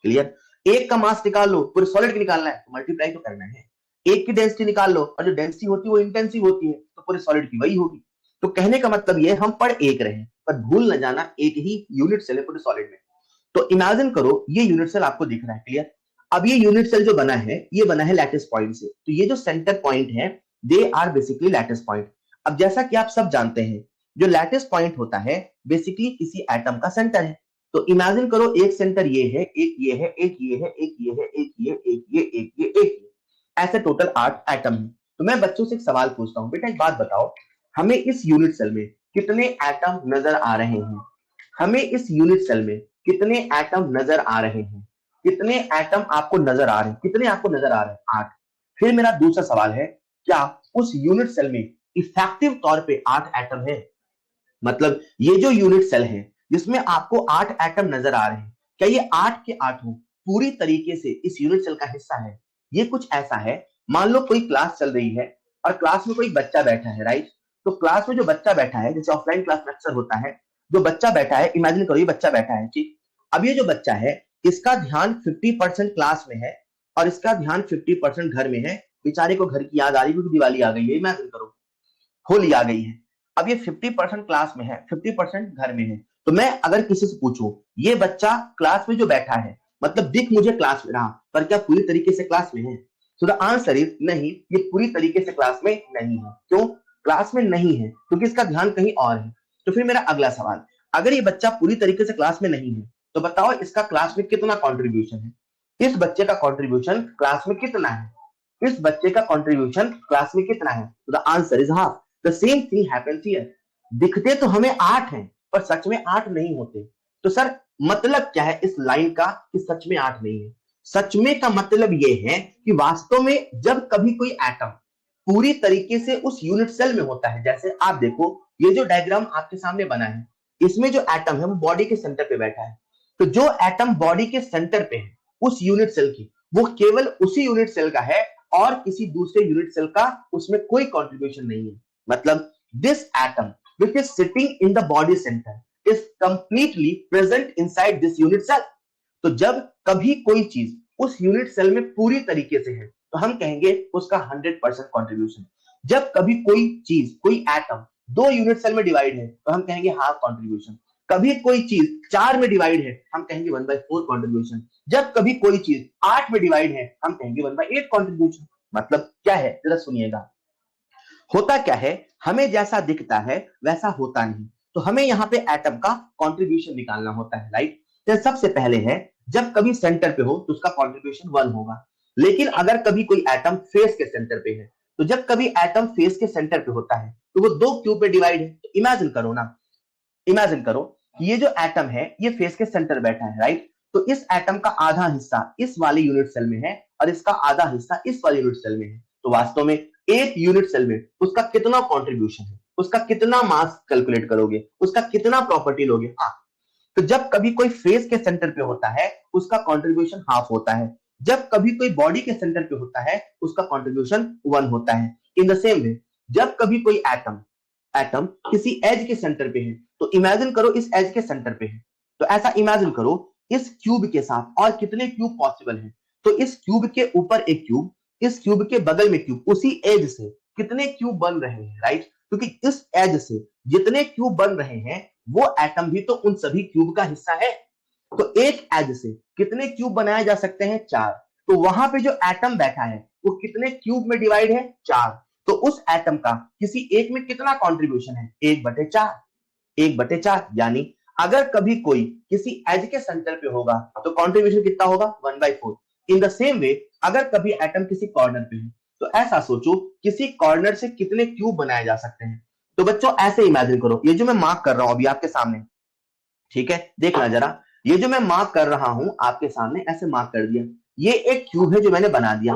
Speaker 1: क्लियर? एक का मास निकाल लो, पूरे सॉलिड की निकालना है तो मल्टीप्लाई तो करना है। एक की डेंसिटी निकाल लो, और जो डेंसिटी होती है वो इंटेंसिव होती है, तो पूरे सॉलिड की वही होगी। तो कहने का मतलब ये हम पढ़ एक रहे, पर भूल न जाना एक ही यूनिट सेल है पूरे सॉलिड में। तो इमेजिन करो ये यूनिट सेल आपको दिख रहा है, क्लियर? अब ये यूनिट सेल जो बना है ये बना है लैटिस पॉइंट से, तो ये जो सेंटर पॉइंट है they are basically lattice point. अब जैसा कि आप सब जानते हैं जो लैटिस पॉइंट होता है बेसिकली किसी एटम का सेंटर है। तो इमेजिन करो एक सेंटर ये है, एक ये है, एक ये है, एक ये है, एक ये, एक ये, एक ये, एक ये, ऐसे टोटल 8 एटम है। तो मैं बच्चों से एक सवाल पूछता हूं, बेटा एक बात बताओ, हमें इस यूनिट सेल में कितने एटम नजर आ रहे हैं? हमें इस यूनिट सेल में कितने एटम नजर आ रहे हैं? कितने एटम आपको नजर आ रहे हैं? कितने आपको नजर आ रहे हैं? 8। फिर मेरा दूसरा सवाल है, क्या उस यूनिट सेल में इफेक्टिव तौर पे 8 एटम है? मतलब ये जो यूनिट सेल है जिसमें आपको 8 एटम नजर आ रहे हैं, क्या ये 8 के 8 पूरी तरीके से इस यूनिट सेल का हिस्सा है? ये कुछ ऐसा है, मान लो कोई क्लास चल रही है और क्लास में कोई बच्चा बैठा है, राइट? तो क्लास में जो बच्चा बैठा है, जैसे ऑफलाइन क्लास में अक्सर होता है, जो बच्चा बैठा है, इमेजिन करो ये बच्चा बैठा है, ठीक? अब ये जो बच्चा है इसका ध्यान 50% क्लास में है और इसका ध्यान 50% घर में है। बेचारे को घर की याद आ रही क्योंकि दिवाली आ गई है, इमेजिन करो होली आ गई है। अब ये 50% क्लास में है, 50% घर में है। तो मैं अगर किसी से पूछूं ये बच्चा क्लास में जो बैठा है, मतलब दिख मुझे क्लास में रहा, पर क्या पूरी तरीके से क्लास में है? तो द आंसर इज नहीं, ये पूरी तरीके से क्लास में नहीं है। क्यों क्लास में नहीं है? क्योंकि इसका ध्यान कहीं और है। तो फिर मेरा अगला सवाल, अगर ये बच्चा पूरी तरीके से क्लास में नहीं है तो बताओ इसका क्लास में कितना कॉन्ट्रीब्यूशन है? इस बच्चे का कॉन्ट्रीब्यूशन क्लास में कितना है? इस बच्चे का कॉन्ट्रीब्यूशन क्लास में कितना है? तो the answer is half. The same thing happens here. दिखते तो हमें 8 हैं पर सच में 8 नहीं होते। तो सर मतलब क्या है इस लाइन का कि सच में 8 नहीं है? सच में का मतलब यह है कि वास्तव में जब कभी कोई एटम पूरी तरीके से उस यूनिट सेल में होता है, जैसे आप देखो ये जो डायग्राम आपके सामने बना है, इसमें जो एटम है वो बॉडी के सेंटर पे बैठा है। तो जो एटम बॉडी के सेंटर पे है उस यूनिट सेल की, वो केवल उसी यूनिट सेल का है और किसी दूसरे यूनिट सेल का उसमें कोई कंट्रीब्यूशन नहीं है। मतलब this atom which is sitting in the body center is completely present inside this unit cell। तो जब कभी कोई चीज उस यूनिट सेल में पूरी तरीके से है तो हम कहेंगे उसका 100% कंट्रीब्यूशन। जब कभी कोई चीज, कोई एटम 2 यूनिट सेल में डिवाइड है तो हम कहेंगे हाफ कंट्रीब्यूशन। कभी कोई चीज 4 में डिवाइड है, हम कहेंगे 1/4 कंट्रीब्यूशन। जब कभी कोई चीज 8 में डिवाइड है, हम कहेंगे 1/8 कंट्रीब्यूशन। मतलब क्या है, जरा सुनिएगा। होता क्या है, हमें जैसा दिखता है वैसा होता नहीं, तो हमें यहाँ पे एटम का कंट्रीब्यूशन निकालना होता है, राइट। तो सबसे पहले है, जब कभी सेंटर पे हो तो उसका कंट्रीब्यूशन 1 होगा। लेकिन अगर कभी कोई एटम फेस के सेंटर पे है, तो जब कभी एटम फेस के सेंटर पे होता है तो वो 2 क्यूब पे डिवाइड है। तो इमेजिन करो ना, इमेजिन करो कि ये जो एटम है ये फेस के सेंटर बैठा है, राइट। तो इस एटम का आधा हिस्सा इस वाले यूनिट सेल में है और इसका आधा हिस्सा इस वाले यूनिट सेल में है। तो वास्तव में एक यूनिट सेल में उसका कितना कंट्रीब्यूशन है, उसका कितना मास कैलकुलेट करोगे, उसका कितना प्रॉपर्टी लोगे। हाँ, तो जब कभी कोई फेस के सेंटर पे होता है उसका कंट्रीब्यूशन हाफ होता है, जब कभी कोई बॉडी के सेंटर पे होता है उसका कंट्रीब्यूशन 1 होता है। इन द सेम वे, जब कभी कोई एटम एटम किसी एज के सेंटर पे है, तो इमेजिन करो इस एज के सेंटर पे है, तो ऐसा इमेजिन करो इस क्यूब के साथ और कितने क्यूब पॉसिबल है। तो इस क्यूब के ऊपर एक क्यूब, इस क्यूब के बगल में क्यूब, उसी एज से कितने क्यूब बन रहे हैं, राइट। क्योंकि इस एज से जितने क्यूब बन रहे हैं वो एटम भी तो उन सभी क्यूब का हिस्सा है। तो एक एज से कितने क्यूब बनाए जा सकते हैं, 4। तो वहां पे जो एटम बैठा है वो कितने क्यूब में डिवाइड है, 4। तो उस एटम का किसी एक में कितना कंट्रीब्यूशन है, 1/4। 1/4 यानी अगर कभी कोई किसी एज के सेंटर पे होगा तो कंट्रीब्यूशन कितना होगा, 1/4। इन द सेम वे, अगर कभी एटम किसी कॉर्नर पे है तो ऐसा सोचो किसी कॉर्नर से कितने क्यूब बनाए जा सकते हैं। तो बच्चों ऐसे इमेजिन करो, ये जो मैं मार्क कर रहा हूं अभी आपके सामने, ठीक है, देखना जरा, ये जो मैं मार्क कर रहा हूं आपके सामने, ऐसे मार्क कर दिया, ये एक क्यूब है जो मैंने बना दिया।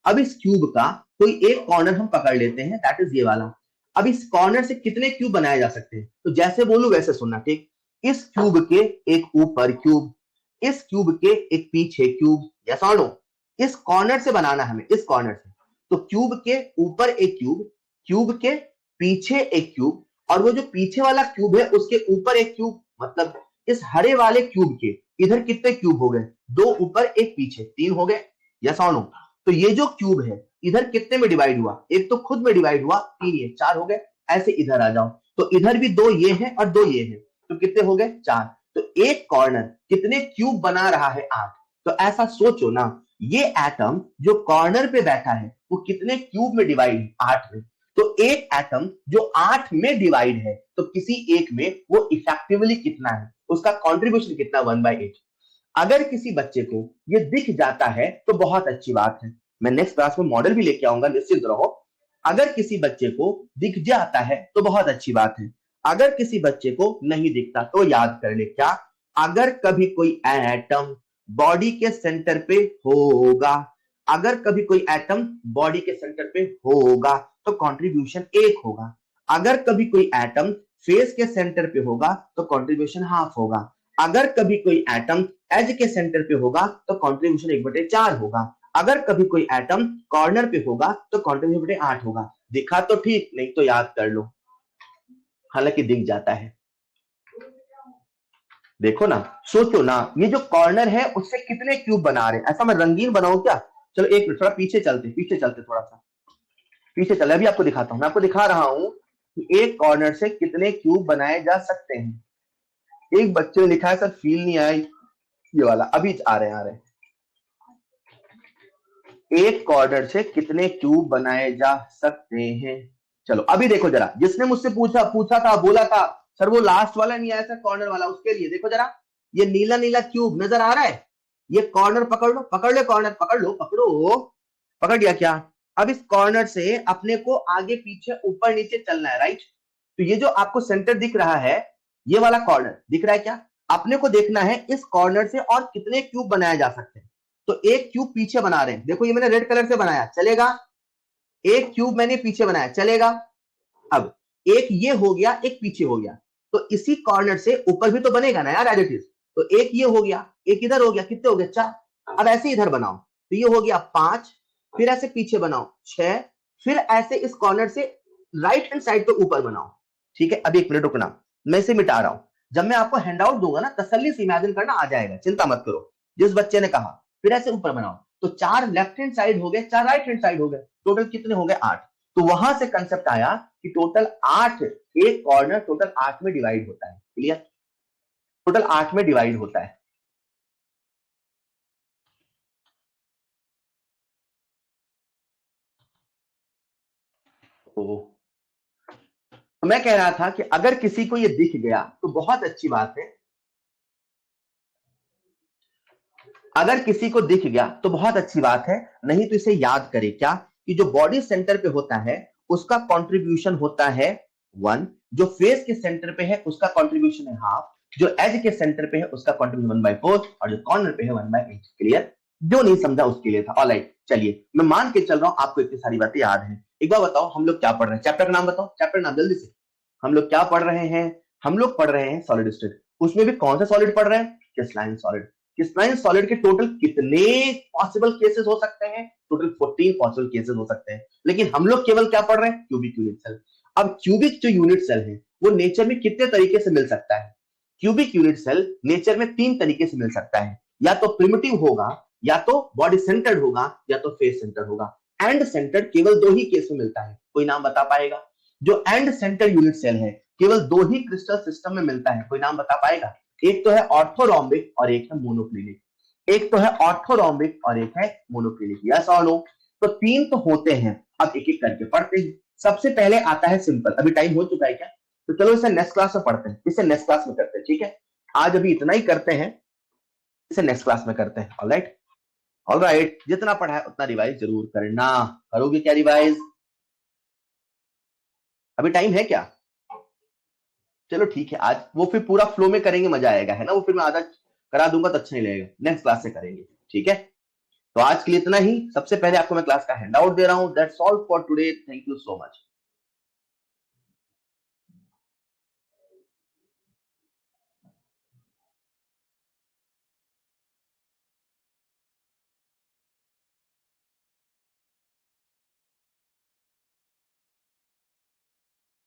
Speaker 1: अब इस क्यूब का कोई एक कॉर्नर हम पकड़ लेते हैं, दैट इज ये वाला। अब इस कॉर्नर से कितने क्यूब बनाए जा सकते हैं, तो जैसे बोलूं वैसे सुनना, ठीक। इस क्यूब के एक ऊपर क्यूब, इस क्यूब के एक पीछे क्यूब, यस और नो। इस कॉर्नर से बनाना हमें, इस कॉर्नर से। तो क्यूब के ऊपर एक क्यूब, क्यूब के पीछे एक क्यूब, और वो जो पीछे वाला क्यूब है उसके ऊपर एक क्यूब। मतलब इस हरे वाले क्यूब के इधर कितने क्यूब हो गए, 2 ऊपर एक पीछे, 3 हो गए, यस और नो। तो ये जो क्यूब है इधर कितने में डिवाइड हुआ, एक तो खुद में डिवाइड हुआ, 3 ये 4 हो गए। ऐसे इधर आ जाओ, तो इधर भी 2 ये है और 2 ये है, तो कितने हो गए, 4। तो एक कॉर्नर कितने क्यूब बना रहा है, 8। तो ऐसा सोचो ना, ये एटम जो कॉर्नर पे बैठा है वो कितने क्यूब में डिवाइड है, 8 में। तो एक एटम जो 8 में डिवाइड है, तो किसी एक में वो इफेक्टिवली कितना है, उसका कंट्रीब्यूशन कितना, 1/8। अगर किसी बच्चे को ये दिख जाता है तो बहुत अच्छी बात है, मैं नेक्स्ट क्लास में मॉडल भी लेके आऊंगा, निश्चित रहो। अगर किसी बच्चे को दिख जाता है तो बहुत अच्छी बात है, अगर किसी बच्चे को नहीं दिखता तो याद कर ले क्या, अगर कभी कोई एटम बॉडी के सेंटर पे होगा, अगर कभी कोई एटम बॉडी के सेंटर पे होगा तो कंट्रीब्यूशन 1 होगा। अगर कभी कोई एटम फेस के सेंटर पे होगा तो कंट्रीब्यूशन हाफ होगा। अगर कभी कोई एटम एज के सेंटर पे होगा तो कंट्रीब्यूशन 1/4 होगा। अगर कभी कोई एटम कॉर्नर पे होगा तो कंट्रीब्यूशन 1/8 होगा। दिखा तो ठीक, नहीं तो याद कर लो, हालांकि दिख जाता है। देखो ना, सोचो ना, ये जो कॉर्नर है उससे कितने क्यूब बना रहे हैं। ऐसा मैं रंगीन बनाऊं क्या, चलो एक मिनट, थोड़ा पीछे चलते थोड़ा सा पीछे चले, अभी आपको दिखाता हूं। मैं आपको दिखा रहा हूं कि एक कॉर्नर से कितने क्यूब बनाए जा सकते हैं। एक बच्चे ने लिखा है सर फील नहीं आया, ये वाला अभी आ रहे हैं। एक कॉर्नर से कितने क्यूब बनाए जा सकते हैं। चलो अभी देखो जरा, जिसने मुझसे पूछा था, बोला था सर वो लास्ट वाला नहीं आया सर, कॉर्नर वाला, उसके लिए देखो जरा, ये नीला नीला क्यूब नजर आ रहा है, ये कॉर्नर पकड़ लो, कॉर्नर पकड़ लिया क्या। अब इस कॉर्नर से अपने को आगे पीछे ऊपर नीचे चलना है, राइट। तो ये जो आपको सेंटर दिख रहा है, ये वाला कॉर्नर दिख रहा है क्या, अपने को देखना है इस कॉर्नर से और कितने क्यूब बनाए जा सकते हैं। तो एक क्यूब पीछे बना रहे हैं, देखो ये मैंने रेड कलर से बनाया, चलेगा। एक क्यूब मैंने पीछे बनाया, चलेगा। अब एक ये हो गया, एक पीछे हो गया, तो इसी कॉर्नर से ऊपर भी तो बनेगा ना यार, एज इट इज। तो एक ये हो गया, एक इधर हो गया, कितने हो गए, 4। अब ऐसे इधर बनाओ, तो ये हो गया 5, फिर ऐसे पीछे बनाओ 6, फिर ऐसे इस कॉर्नर से राइट हैंड साइड पे ऊपर बनाओ। ठीक है, अभी 1 मिनट रुकना, मैं इसे मिटा रहा हूं। जब मैं आपको हैंडआउट दूंगा ना, तसल्ली से इमेजिन करना आ जाएगा, चिंता मत करो। जिस बच्चे ने कहा फिर ऐसे ऊपर बनाओ, तो 4 लेफ्ट हैंड साइड हो गए, 4 राइट हैंड साइड हो गए, टोटल कितने हो गए, 8। तो वहां से कंसेप्ट आया कि टोटल 8, एक कॉर्नर टोटल 8 में डिवाइड होता है। क्लियर। टोटल 8 में डिवाइड होता है। तो मैं कह रहा था कि अगर किसी को ये दिख गया तो बहुत अच्छी बात है, अगर किसी को दिख गया तो बहुत अच्छी बात है, नहीं तो इसे याद करे क्या कि जो बॉडी सेंटर पे होता है उसका कंट्रीब्यूशन होता है 1, जो फेस के सेंटर पे है उसका कंट्रीब्यूशन है हाफ, जो एज के सेंटर पे है उसका कंट्रीब्यूशन 1/4 और जो कॉर्नर पे है 1/8। क्लियर? जो नहीं समझा उसके लिए था। ऑलराइट, चलिए मैं मान के चल रहा हूं आपको इतनी सारी बातें याद हैं। एक बार बताओ हम लोग क्या पढ़ रहे हैं, चैप्टर का नाम बताओ, चैप्टर नाम जल्दी से। हम लोग क्या पढ़ रहे हैं? हम लोग पढ़ रहे हैं सॉलिड स्टेट। उसमें भी कौन सा सॉलिड पढ़ रहे हैं? Crystalline solid. क्रिस्टलाइन सॉलिड के टोटल कितने पॉसिबल केसेस हो सकते हैं? टोटल 14 पॉसिबल केसेस हो सकते हैं, लेकिन हम लोग केवल क्या पढ़ रहे हैं? Cubic unit cell. अब क्यूबिक जो यूनिट सेल है वो नेचर में कितने तरीके से मिल सकता है? क्यूबिक यूनिट सेल नेचर में 3 तरीके से मिल सकता है, या तो प्रिमिटिव होगा, या तो बॉडी सेंटर्ड होगा, या तो फेस सेंटर्ड होगा। एंड सेंटर्ड केवल 2 ही केस में मिलता है, कोई नाम बता पाएगा? जो एंड सेंटर यूनिट सेल है केवल 2 ही क्रिस्टल सिस्टम में मिलता है, कोई नाम बता पाएगा? एक तो है ऑर्थोरोम्बिक और एक है मोनोक्लिनिक। एक तो है ऑर्थोरोम्बिक और एक है मोनोक्लिनिक। यस और नो? तो 3 तो होते हैं। अब एक एक करके पढ़ते हैं। सबसे पहले आता है सिंपल। अभी टाइम हो चुका है क्या? तो चलो इसे नेक्स्ट क्लास में पढ़ते हैं, इसे नेक्स्ट क्लास में करते हैं, ठीक है? आज अभी इतना ही करते हैं, इसे नेक्स्ट क्लास में करते हैं। ऑलराइट, ऑलराइट, जितना पढ़ा है उतना रिवाइज जरूर करना। करोगे क्या रिवाइज? अभी टाइम है क्या? चलो ठीक है, आज वो फिर पूरा फ्लो में करेंगे, मजा आएगा, है ना? वो फिर मैं आधा करा दूंगा तो अच्छा नहीं लगेगा, नेक्स्ट क्लास से करेंगे, ठीक है? तो आज के लिए इतना ही। सबसे पहले आपको मैं क्लास का हैंड आउट दे रहा हूं। That's all for today, thank you so much.